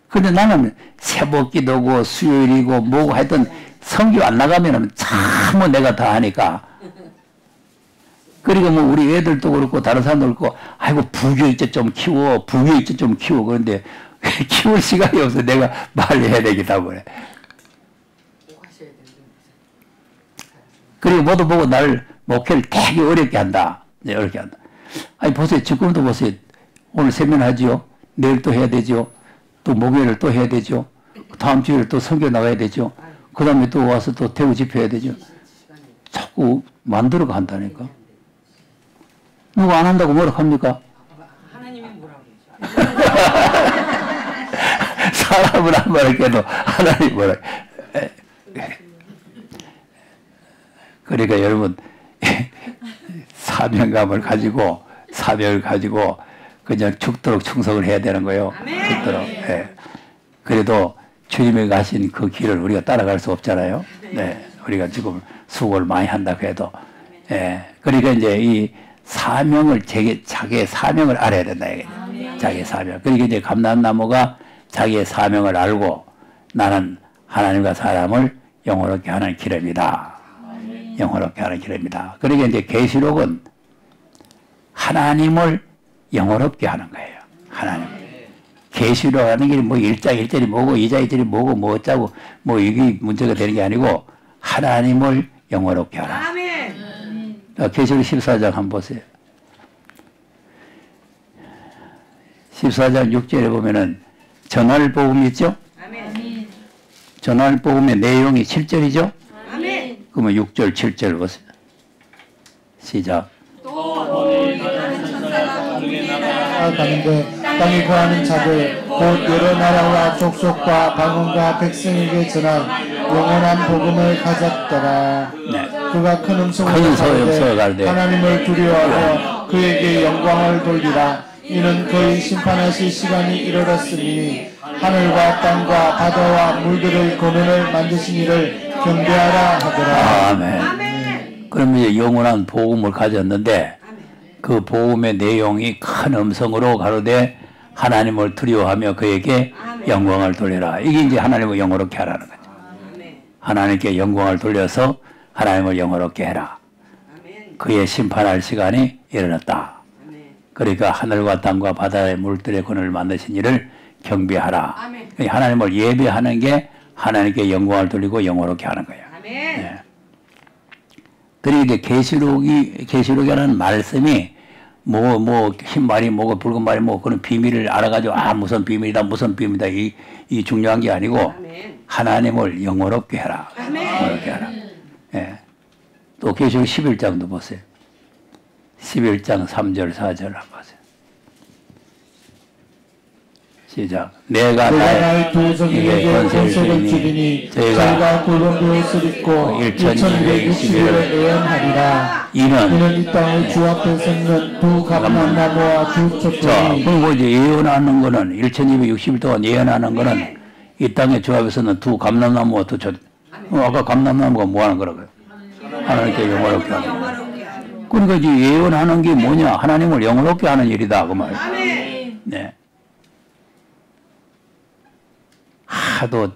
근데 나는 새벽기도고 수요일이고 뭐고 하여튼 성교 안 나가면은 참 내가 다 하니까. 그러니까 뭐 우리 애들도 그렇고 다른 사람도 그렇고 아이고 부교일제 좀 키워 부교일제 좀 키워. 그런데 키울 시간이 없어. 내가 말을 해야 되겠다 그래. 그리고 모두 보고 나를 목회를 되게 어렵게 한다. 네, 어렵게 한다. 아니 보세요. 지금도 보세요. 오늘 세면하지요. 내일 또 해야 되죠. 또 목요일을 또 해야 되죠. 다음 주일 또 선교 나가야 되죠. 그 다음에 또 와서 또 대우 집회해야 되죠. 자꾸 만들어가 한다니까. 누가 안 한다고 뭐라 합니까? 하나님이 뭐라고 사람은 안 말할게도 하나님 뭐라. 그러니까 여러분 사명감을 가지고 사명을 가지고 그냥 죽도록 충성을 해야 되는 거예요. 죽도록. 예. 그래도 주님이 가신 그 길을 우리가 따라갈 수 없잖아요. 네. 우리가 지금 수고를 많이 한다고 해도. 예. 그러니까 이제 이 사명을, 자기의 사명을 알아야 된다. 자기의 사명. 그러니까 이제 감람나무가 자기의 사명을 알고 나는 하나님과 사람을 영원롭게 하는 기름이다. 영원롭게 하는 기름이다. 그러니까 이제 계시록은 하나님을 영원롭게 하는 거예요. 하나님. 계시록 하는 게 뭐 1장 1절이 뭐고 2장 1절이 뭐고 뭐 어쩌고 뭐 이게 문제가 되는 게 아니고 하나님을 영원롭게 하라. 아멘. 계시록 14장 한번 보세요. 14장 6절에 보면은 전할 복음 있죠? 아멘. 전할 복음의 내용이 7절이죠? 아멘. 그러면 6절 7절 보세요. 시작. 가는데 땅에 거하는 자들 곧 여러 나라와 족속과 방언과 백성에게 전한 영원한 복음을 가졌더라. 네. 그가 큰 음성으로 가르되 하나님을 두려워하여 그에게 영광을 돌리라. 이는 그의 심판하실 시간이 이르렀으니 하늘과 땅과 바다와 물들의 근원을 만드신 이를 경배하라 하더라. 아멘. 그럼 이제 영원한 복음을 가졌는데 그 복음의 내용이 큰 음성으로 가로되 하나님을 두려워하며 그에게 영광을 돌리라. 이게 이제 하나님을 영원롭게 하라는 거죠. 하나님께 영광을 돌려서 하나님을 영원롭게 해라. 그의 심판할 시간이 이르렀다. 그러니까 하늘과 땅과 바다의 물들의 근원을 만드신 이를 경배하라. 하나님을 예배하는 게 하나님께 영광을 돌리고 영원롭게 하는 거예요. 네. 그러니까 계시록이라는 말씀이 흰 말이 뭐고 붉은 말이 뭐고 그런 비밀을 알아가지고 무슨 비밀이다 무슨 비밀이다 이 중요한 게 아니고 아멘. 하나님을 영원롭게 해라. 영원롭게 하라. 예. 또 계시록 11장도 보세요. 11장 3절 4절 한번 보세요. 시작. 내가 나의 두 성에게 권세를 주리니 저희가 굵은 베옷을 입고 1260일을 예언하리라. 이는 이 땅의 주 앞에 섰는 두 감람나무와 두 촛불이. 그리고 이제 예언하는 거는 1260일 동안 예언하는 거는 이 땅의 주 앞에 섰는 두 감람나무와 두 촛불. 아까 감람나무가 뭐 하는 거라고요? 하나님께 영원롭게 하는 거. 그러니까 이제 예언하는 게 뭐냐? 하나님을 영원롭게 하는 일이다 그 말. 네. 하도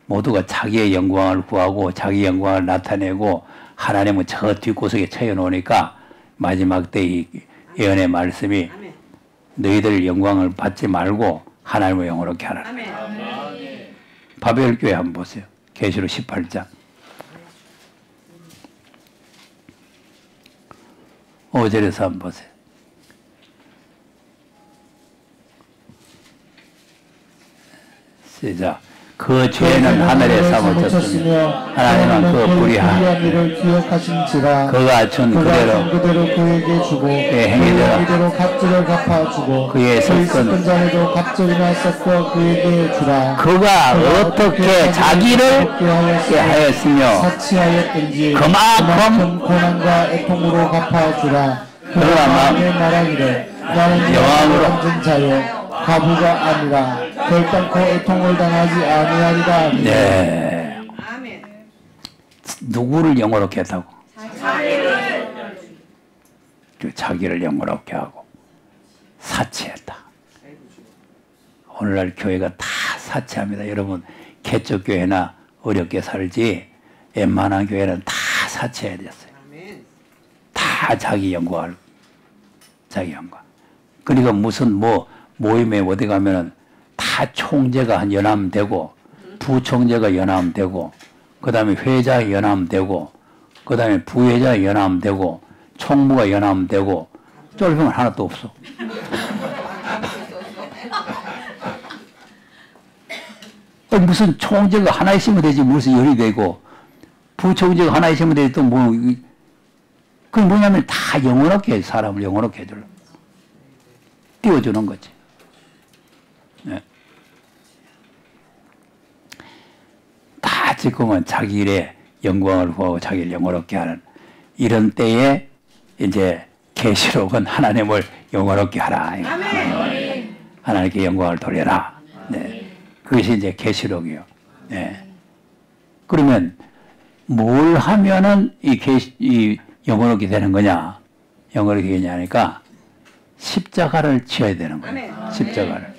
모두가 자기의 영광을 구하고 자기 영광을 나타내고 하나님은 저 뒷구석에 쳐놓으니까 마지막 때 이 예언의 말씀이 너희들 영광을 받지 말고 하나님을 영원롭게 하라. 바벨교회 한번 보세요. 계시록 18장 5절에서 한번 보세요. 시작. 그 죄는 하늘에 사무쳤으며 하나님은 그 불의한 그가 준 그대로 그에게 주고 그의 행위대로 값절을 갚아주고 그의 섞은 자에도 값절이나 섞어 그에게 주라. 그가 어떻게 자기를 하였으며 사치하였든지 그만큼 고난과 애통으로 갚아주라. 그가 마음에 말하기를 나는 여호와로 앉은 자요 가부가 아니라 결단코 애통을 당하지 아니하리라. 네. 아멘. 누구를 영원롭게 했다고? 자기를 영원롭게 하고 사치했다. 오늘날 교회가 다 사치합니다. 여러분 개척교회나 어렵게 살지 웬만한 교회는 다 사치해야 됐어요. 다 자기 영광을 자기 영광. 그러니까 무슨 모임에 어디 가면은 다 총재가 연함되고 부총재가 연함되고 그 다음에 회장 연함되고 그 다음에 부회장 연함되고 총무가 연함되고 쫄병은 하나도 없어. 무슨 총재가 하나 있으면 되지 무슨 열이 되고 부총재가 하나 있으면 되지 또 뭐 그게 뭐냐면 다 영원롭게 사람을 영원롭게 해주려 띄워주는 거지. 네. 다 지금은 자기 일에 영광을 구하고 자기를 영원롭게 하는 이런 때에 이제 계시록은 하나님을 영화롭게 하라. 하나님께 영광을 돌려라. 네. 그것이 이제 계시록이요. 네. 그러면 뭘 하면은 이 영화롭게 되는 거냐? 영화롭게 되냐니까 십자가를 지어야 되는 거예요. 십자가를.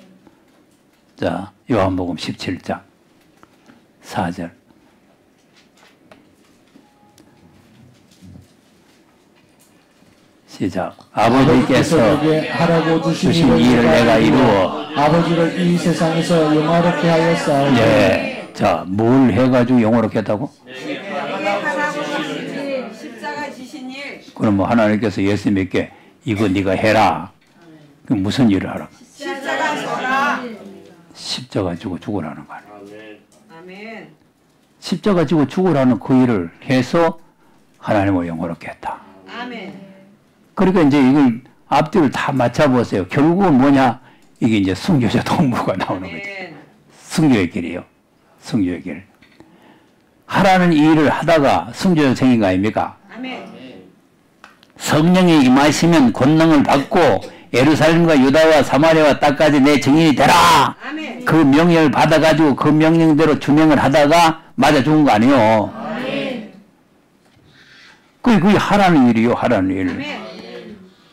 자, 요한복음 17장 4절. 시작. 아버지께서 하라고 주신 일을 내가 이루어 아버지를 이 세상에서 영화롭게 하였사오니. 네. 자, 뭘 해가지고 영화롭게 했다고? 십자가 지신 일. 그럼 뭐 하나님께서 예수님께 이거 네가 해라. 그럼 무슨 일을 하라? 십자가 져라. 십자가 지고 죽으라는 거야. 아멘. 십자가 지고 죽으라는 그 일을 해서 하나님을 영화롭게 했다. 아멘. 그러니까 이제 이걸 앞뒤를 다 맞춰보세요. 결국은 뭐냐? 이게 이제 순교자 동무가 나오는 거죠. 순교의 길이에요. 순교의 길. 하라는 이 일을 하다가 순교자 생긴 거 아닙니까? 아멘. 성령이 임하시면 권능을 받고 예루살렘과 유다와 사마리아와 땅까지 내 증인이 되라. 아멘. 그 명령을 받아가지고 그 명령대로 준행을 하다가 맞아 죽은 거 아니에요. 아멘. 그게 하라는 일이요. 하라는 일. 아멘.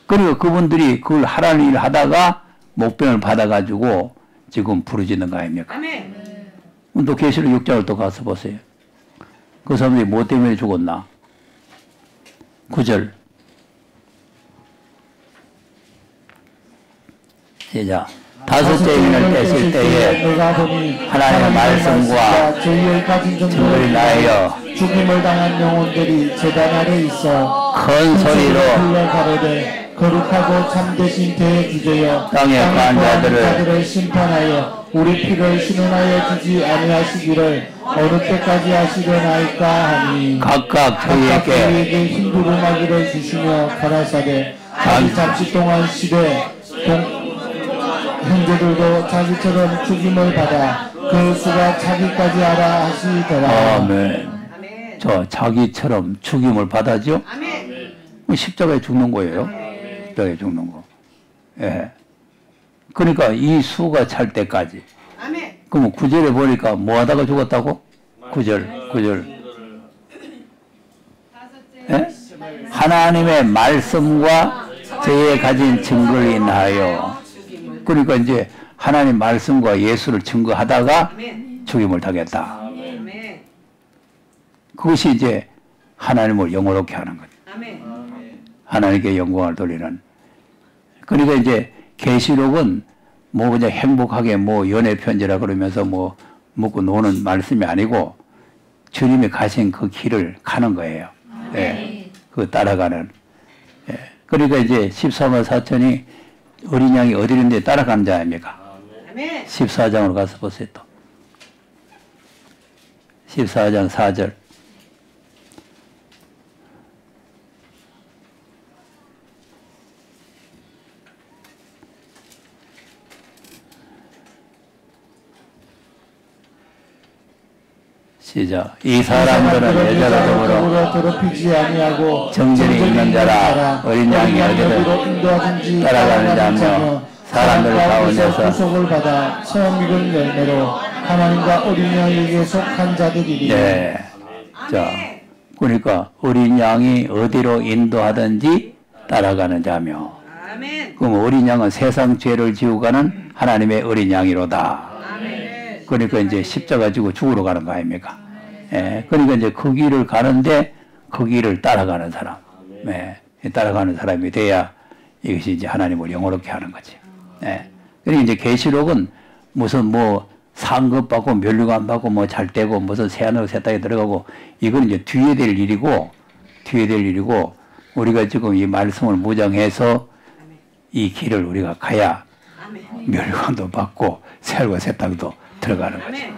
그리고 그분들이 그걸 하라는 일을 하다가 목병을 받아가지고 지금 부르짖는 거 아닙니까? 아멘. 또 계시록 6장을 또 가서 보세요. 그 사람들이 뭐 때문에 죽었나? 9절. 시작. 다섯째 인을 뗐을 때에 하나님의 말씀과 증거를 나하여 죽임을 당한 영혼들이 제단 아래 있어 큰 소리로 가로되 거룩하고 참되신 대주제여 땅에 거한 자들을 심판하여 우리 피를 신원하여 주지 아니하시기를 어느 때까지 하시려나이까 하니 각각 저희에게 흰두루마기를 주시며 가라사대 자기 잠시 동안 시대 형제들도 자기처럼 죽임을 받아 그 수가 자기까지 하라 하시더라. 아멘. 저 자기처럼 죽임을 받아죠? 아멘. 십자가에 죽는 거예요. 십자가에 죽는 거. 예. 그러니까 이 수가 찰 때까지. 아멘. 그러면 9절에 보니까 뭐 하다가 죽었다고? 9절. 예? 하나님의 말씀과 저의 가진 증거를 인하여. 그러니까 이제 하나님 말씀과 예수를 증거하다가 죽임을 당했다. 아멘. 그것이 이제 하나님을 영원롭게 하는 거죠. 아멘. 하나님께 영광을 돌리는. 그러니까 이제 계시록은 뭐 그냥 행복하게 뭐 연애 편지라 그러면서 뭐 먹고 노는 말씀이 아니고 주님이 가신 그 길을 가는 거예요. 예. 그 따라가는. 예. 그러니까 이제 14만 4천이 어린 양이 어디 있는데 따라가는 자 아닙니까? 아멘. 14장으로 가서 보세요 또. 14장 4절. 시작. 이 사람들은 여자로 더불어 더럽히지 아니하고 정절이 있는 자라 어린 양이 어디든 따라가는 자며 사람들 가운데서 구속을 받아 처음 익은 열매로 하나님과 어린 양에게 속한 자들이니. 네. 자, 그러니까 어린 양이 어디로 인도하든지 따라가는 자며. 아멘. 그럼 어린 양은 세상 죄를 지우고 가는 하나님의 어린 양이로다. 아멘. 그러니까 이제 십자가 지고 죽으러 가는 거 아닙니까? 예. 그러니까 이제 그 길을 가는데 그 길을 따라가는 사람. 예. 따라가는 사람이 돼야 이것이 이제 하나님을 영원롭게 하는 거지. 예. 그러니까 이제 계시록은 무슨 뭐 상급 받고 면류관 받고 뭐 잘 되고 무슨 새하늘 새 땅에 들어가고 이건 이제 뒤에 될 일이고 우리가 지금 이 말씀을 무장해서 이 길을 우리가 가야 면류관도 받고 새하늘과 새 땅도 들어가는 거죠.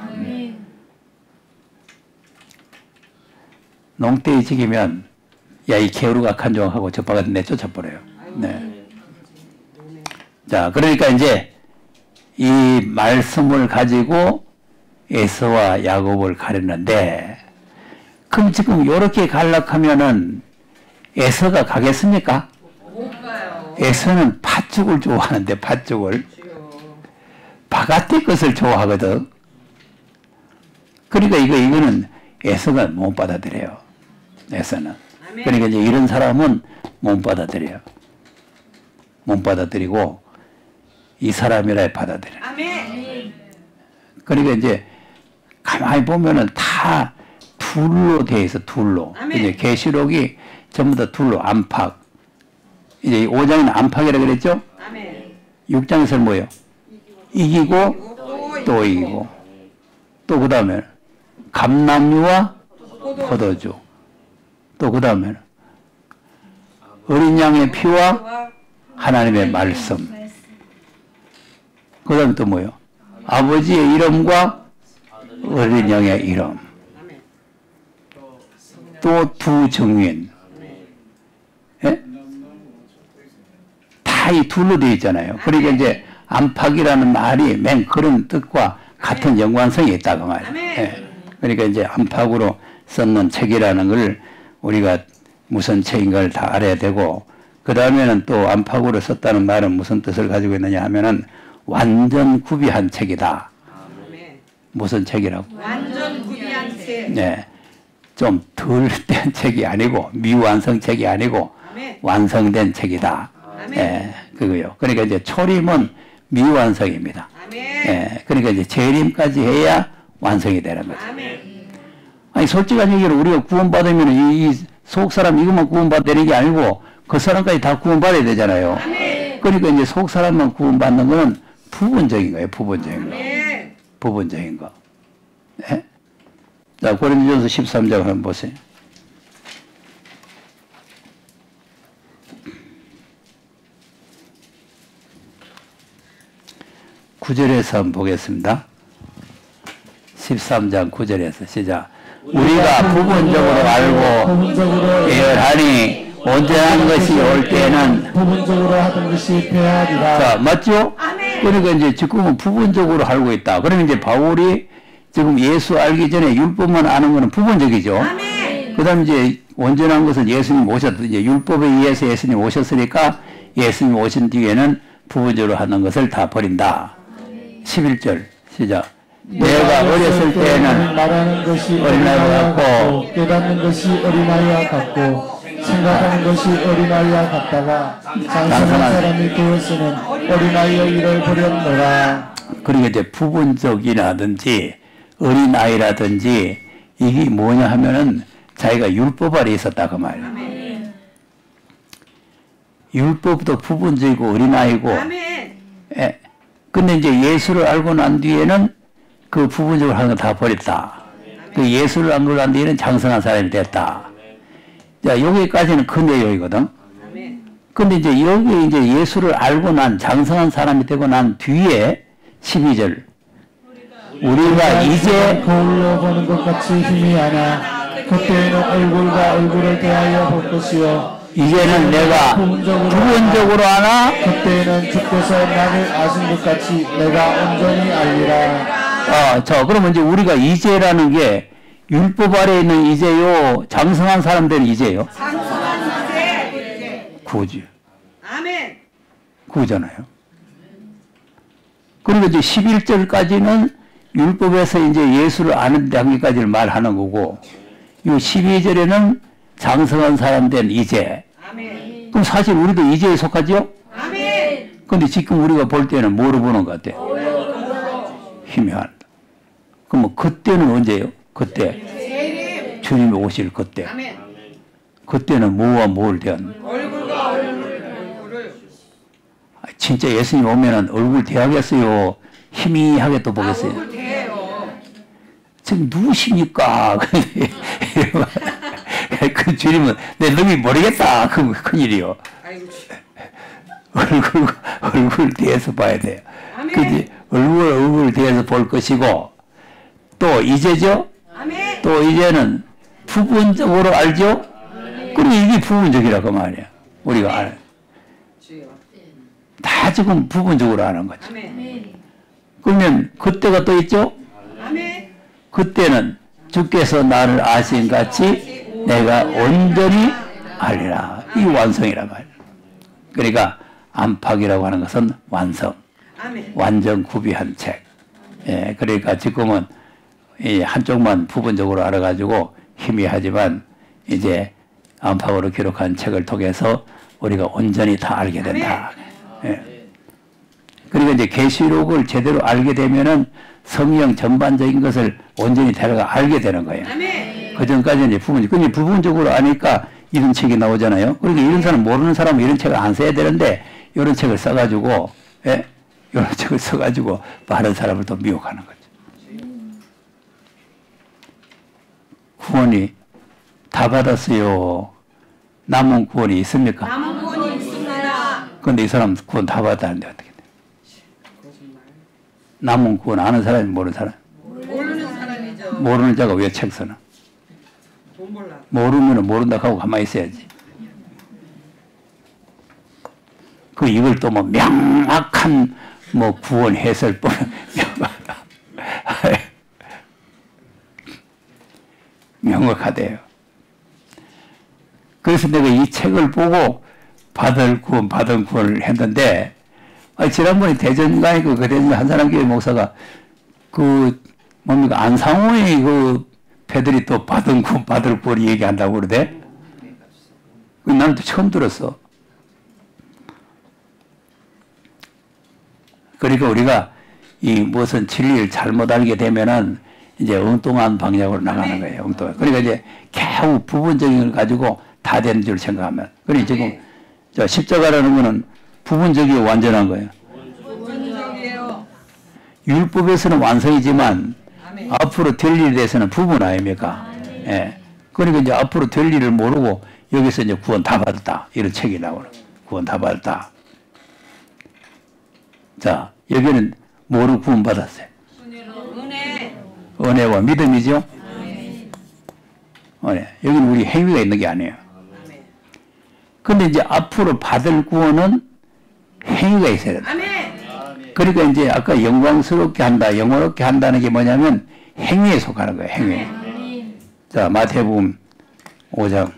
농대에 지기면 야 이 게으르가 간종하고 저빠가 내쫓아버려요. 네. 자, 그러니까 이제 이 말씀을 가지고 에서와 야곱을 가렸는데 그럼 지금 이렇게 가려하면은 에서가 가겠습니까? 못 가요. 에서는 팥죽을 좋아하는데 팥죽을 바깥의 것을 좋아하거든. 그러니까 이거는 에서가 못 받아들여요. 에서는. 그러니까 이제 이런 사람은 못 받아들여요. 못 받아들이고 이 사람이라 받아들여요. 그러니까 이제 가만히 보면은 다 둘로 되어 있어. 둘로. 이제 계시록이 전부 다 둘로 안팎. 이제 5장에는 안팎이라 그랬죠? 6장에서는 뭐예요? 이기고 또 이기고 또 그 다음에 감람류와 포도주 또 그 다음에 어린 양의 피와 하나님의 말씀 그 다음에 또 뭐예요? 아버지의 이름과 어린 양의 이름 또 두 증인 예? 다 이 둘로 되어 있잖아요. 그러니까 이제 안팎이라는 말이 맨 그런 뜻과 같은 연관성이 있다 그 말이에요. 예. 그러니까 이제 안팎으로 썼는 책이라는 걸 우리가 무슨 책인가를 다 알아야 되고 그 다음에는 또 안팎으로 썼다는 말은 무슨 뜻을 가지고 있느냐 하면은 완전 구비한 책이다. 무슨 책이라고? 완전 구비한 책. 네. 좀 덜 된 책이 아니고 미완성 책이 아니고 완성된 책이다. 예, 그거요. 그러니까 이제 초림은 미완성입니다. 예, 그러니까 이제 재림까지 해야 완성이 되는 거죠. 아니 솔직한 얘기로 우리가 구원받으면 이 속사람 이것만 구원받는 게 아니고 그 사람까지 다 구원받아야 되잖아요. 그러니까 이제 속사람만 구원받는 거는 부분적인 거예요. 부분적인 거. 부분적인 거. 예? 자, 고린도전서 13장 한번 보세요. (9절에서) 한번 보겠습니다. 13장 9절에서 시작. 우리가 부분적으로 알고 예언하니 온전한 것이 올 때는 부분적으로 하던 것이 폐하리라. 자, 맞죠? 그러니까 이제 지금은 부분적으로 알고 있다. 그러면 이제 바울이 지금 예수 알기 전에 율법만 아는 것은 부분적이죠. 그 다음에 이제 온전한 것은 예수님 이제 율법에 의해서 예수님 오셨으니까 예수님 오신 뒤에는 부분적으로 하는 것을 다 버린다. 11절 시작. 내가 어렸을 때는 말하는 것이 어린아이와 같고 깨닫는 것이 어린아이와 같고 생각하는 것이 어린아이와 같다가 장성한 사람이 되었으면 어린아이의 일을 버렸노라. 그러니까 이제 부분적이라든지 어린아이라든지 이게 뭐냐 하면은 자기가 율법 아래 있었다 그 말이에요. 율법도 부분적이고 어린아이고 예. 근데 이제 예수를 알고 난 뒤에는 그 부분적으로 하는 거 다 버렸다. 그 예수를 알고 난 뒤에는 장성한 사람이 됐다. 자, 여기까지는 큰 내용이거든. 근데 이제 여기 이제 예수를 알고 난 장성한 사람이 되고 난 뒤에 12절. 우리가 이제 거울로 보는 것 같이 힘이 하나 그때에는 얼굴과 얼굴을 대하여 볼 것이요 이제는 내가 부분적으로 하나 그때에는 주께서 나를 아신 것 같이 내가 온전히 알리라. 그러면 이제 우리가 이제라는 게 율법 아래 있는 이제요, 장성한 사람들은 이제요. 장성한 이제. 구주. 아멘. 구잖아요. 그리고 이제 11절까지는 율법에서 이제 예수를 아는 단계까지를 말하는 거고, 이 12절에는 장성한 사람 된 이제. 아멘. 그럼 사실 우리도 이제에 속하죠? 아멘. 근데 지금 우리가 볼 때는 뭐로 보는 것 같아? 희미한. 그럼 그때는 언제예요? 그때. 주님이 오실 그때. 아멘. 그때는 뭐와 뭘 대한? 얼굴과 얼굴을. 진짜 예수님 오면은 얼굴 대하겠어요? 희미하게 또 보겠어요? 얼굴 대요. 지금 누구십니까? 그 주님은 내 놈이 모르겠다. 그럼 큰일이요. 얼굴 대해서 봐야 돼요. 그지? 얼굴 대해서 볼 것이고, 또 이제죠? 아멘. 또 이제는 부분적으로 알죠? 그럼 이게 부분적이라고 말이야. 우리가 알아요. 다 지금 부분적으로 아는 거죠. 아멘. 그러면 그때가 또 있죠? 아멘. 그때는 주께서 나를 아신 같이 내가 온전히 알리라. 이 완성이란 말이야. 그러니까 안팎이라고 하는 것은 완성, 아멘. 완전 구비한 책. 예, 그러니까 지금은 이 한쪽만 부분적으로 알아가지고 희미하지만 이제 안팎으로 기록한 책을 통해서 우리가 온전히 다 알게 된다. 예. 그리고 이제 계시록을 제대로 알게 되면은 성경 전반적인 것을 온전히 데려가 알게 되는 거예요. 아멘. 그 전까지는 이제 부분적으로 아니까 이런 책이 나오잖아요. 그러니까 이런 사람, 모르는 사람은 이런 책을 안 써야 되는데 이런 책을 써가지고, 예? 이런 책을 써가지고 많은 사람을 또 미혹하는 거죠. 구원이 다 받았어요. 남은 구원이 있습니까? 남은 구원이 있습니다. 그런데 이 사람 구원 다 받았는데 어떻게 돼? 남은 구원 아는 사람이 모르는 사람? 모르는 사람이죠. 모르는 자가 왜 책 쓰나? 돈 몰라. 모르면 모른다 하고 가만히 있어야지. 그 이걸 또 뭐 명확한 뭐 구원 해설법 명확하대요. 그래서 내가 이 책을 보고 받은 구원을 했는데, 지난번에 대전가에 그 한 사람 교회 목사가 뭡니까, 안상호의 패들이 또 받을 구원 얘기한다고 그러대? 나는 또 처음 들었어. 그러니까 우리가 이 무슨 진리를 잘못 알게 되면은 이제 엉뚱한 방향으로 나가는 거예요. 엉뚱한. 그러니까 이제 겨우 부분적인 걸 가지고 다 되는 줄 생각하면. 그러니 지금 십자가라는 거는 부분적이고 완전한 거예요. 부분적이에요. 율법에서는 완성이지만 앞으로 될 일에 대해서는 부분 아닙니까? 예. 그러니까 이제 앞으로 될 일을 모르고 여기서 이제 구원 다 받았다. 이런 책이 나오는. 구원 다 받았다. 자, 여기는 뭐로 구원 받았어요? 은혜. 은혜와 믿음이죠? 은혜. 여기는 우리 행위가 있는 게 아니에요. 근데 이제 앞으로 받을 구원은 행위가 있어야 된다. 아멘. 그러니까 이제 아까 영광스럽게 한다, 영원롭게 한다는 게 뭐냐면 행위에 속하는 거예요. 행위. 자, 마태복음 5장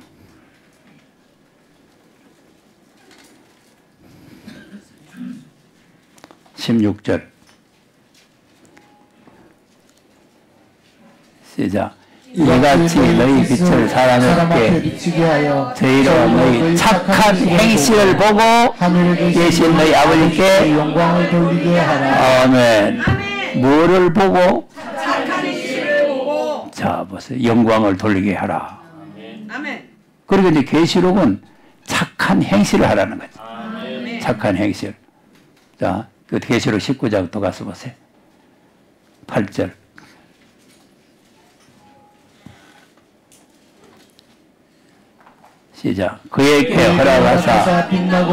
16절 시작. 이같이 너희 빛을 사람에게 비치게 하여 저희로 너희 착한 행실을 보고 계신 너희 아버지께 영광을 돌리게 하라. 아멘. 뭐를 보고? 착한 행실을 보고. 자, 보세요. 영광을 돌리게 하라. 아멘. 그리고 이제 계시록은 착한 행실을 하라는 거죠. 아멘. 착한 행실. 자, 그 계시록 19장 또 가서 보세요. 8절. 시작. 그에게 허락하사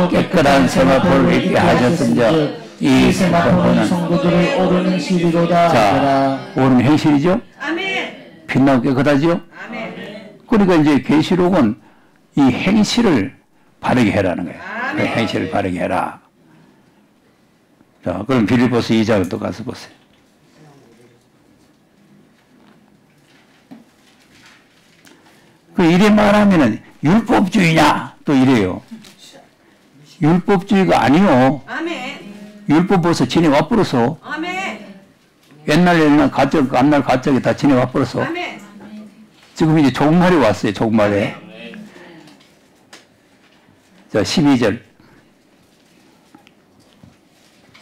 깨끗한 세마포를 입게 하셨음즉 이 세마포는 성도들의 옳은 행실이로다. 자, 옳은 행실이죠? 아멘. 빛나고 깨끗하죠? 아멘. 그러니까 이제 계시록은 이 행실을 바르게 해라는 거예요. 그 행실을 바르게 해라. 자, 그럼 빌립보서 2장을 또 가서 보세요. 그 이래 말하면은 율법주의냐? 또 이래요. 율법주의가 아니요. 아멘. 율법 벌써 지내와 버렸어. 아멘. 옛날 가짜기 다 지내와 버렸어. 아멘. 지금 이제 종말이 왔어요. 종말에. 자, 12절.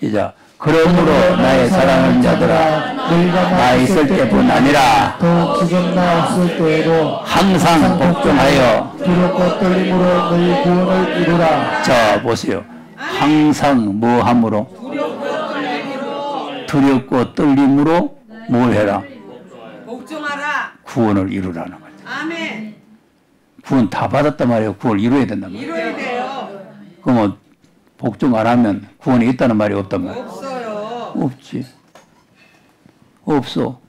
시작. 그러므로 나의 사랑하는 자들아, 나 있을 때뿐 아니라 또 지금 나 없을 때에도 항상 복종하여 두렵고 떨림으로 너희 구원을 이루라. 자, 보세요. 항상 뭐함으로? 두렵고 떨림으로 뭘 해라? 복종하라. 구원을 이루라는 거죠. 아멘. 구원 다 받았단 말이에요. 구원을 이루어야 된단 말이에요. 이뤄야 돼요. 그러면 복종 안 하면 구원이 있다는 말이 없단 말이에요. 없어요. 없지. 없어.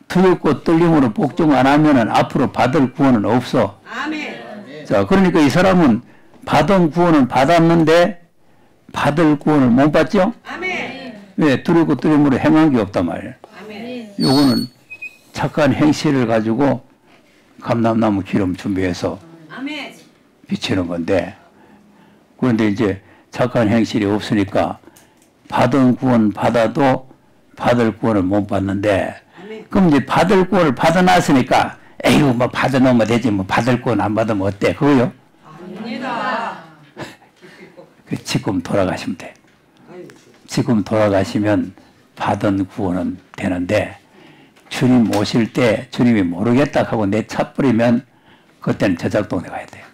두렵고 떨림으로 복종 안 하면은 앞으로 받을 구원은 없어. 아멘. 자, 그러니까 이 사람은 받은 구원은 받았는데 받을 구원을 못 받죠? 아멘. 왜? 두렵고 떨림으로 행한 게 없단 말이에요. 아멘. 요거는 착한 행실을 가지고 감람나무 기름 준비해서 아멘. 비치는 건데, 그런데 이제 착한 행실이 없으니까 받은 구원 받아도 받을 구원을 못 받는데, 그럼 이제 받을 구원을 받아놨으니까 에이구 뭐 받아놓으면 되지 뭐 받을 구원 안 받으면 어때? 그거요? 아닙니다. 지금 돌아가시면 돼. 지금 돌아가시면 받은 구원은 되는데, 주님 오실 때 주님이 모르겠다 하고 내차버리면 그때는 저작동에 가야 돼요.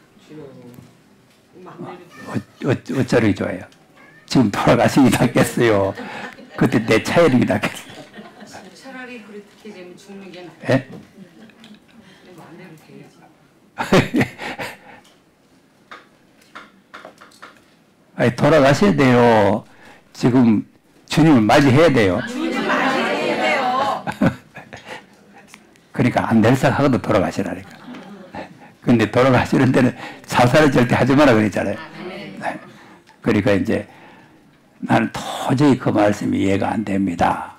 어쩌려고 좋아요. 지금 돌아가시기 낫겠어요. 그때 내 차이력이 낫겠어요. 차라리 그렇게 되면 죽는 게 나아요. 예? 내 마음대로 돼야지. 아니, 돌아가셔야 돼요. 지금 주님을 맞이해야 돼요. 주님 맞이해야 돼요. 그러니까 안 될 생각하고도 돌아가시라니까. 근데 돌아가시는 데는 자살을 절대 하지 마라 그랬잖아요. 네. 그러니까 이제 나는 도저히 그 말씀이 이해가 안 됩니다.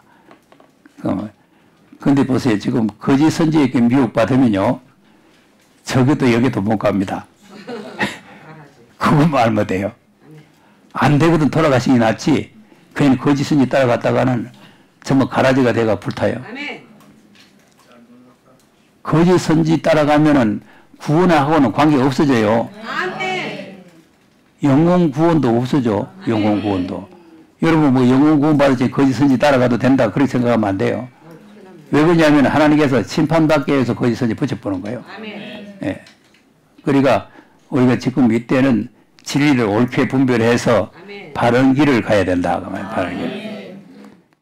근데 보세요. 지금 거짓 선지에게 미혹받으면요. 저기도 여기도 못 갑니다. 그것만 알면 돼요. 안 되거든 돌아가시기 낫지. 괜히 거짓 선지 따라갔다가는 정말 가라지가 돼가 불타요. 거짓 선지 따라가면은 구원하고는 관계가 없어져요. 영혼 구원도 없어져. 영혼 구원도. 여러분 뭐 영혼 구원 받을 거짓 선지 따라가도 된다 그렇게 생각하면 안 돼요. 왜 그러냐면 하나님께서 심판받기 위해서 거짓 선지 붙여보는 거예요. 예. 그러니까 우리가 지금 이때는 진리를 옳게 분별해서 바른 길을 가야 된다. 바른 길.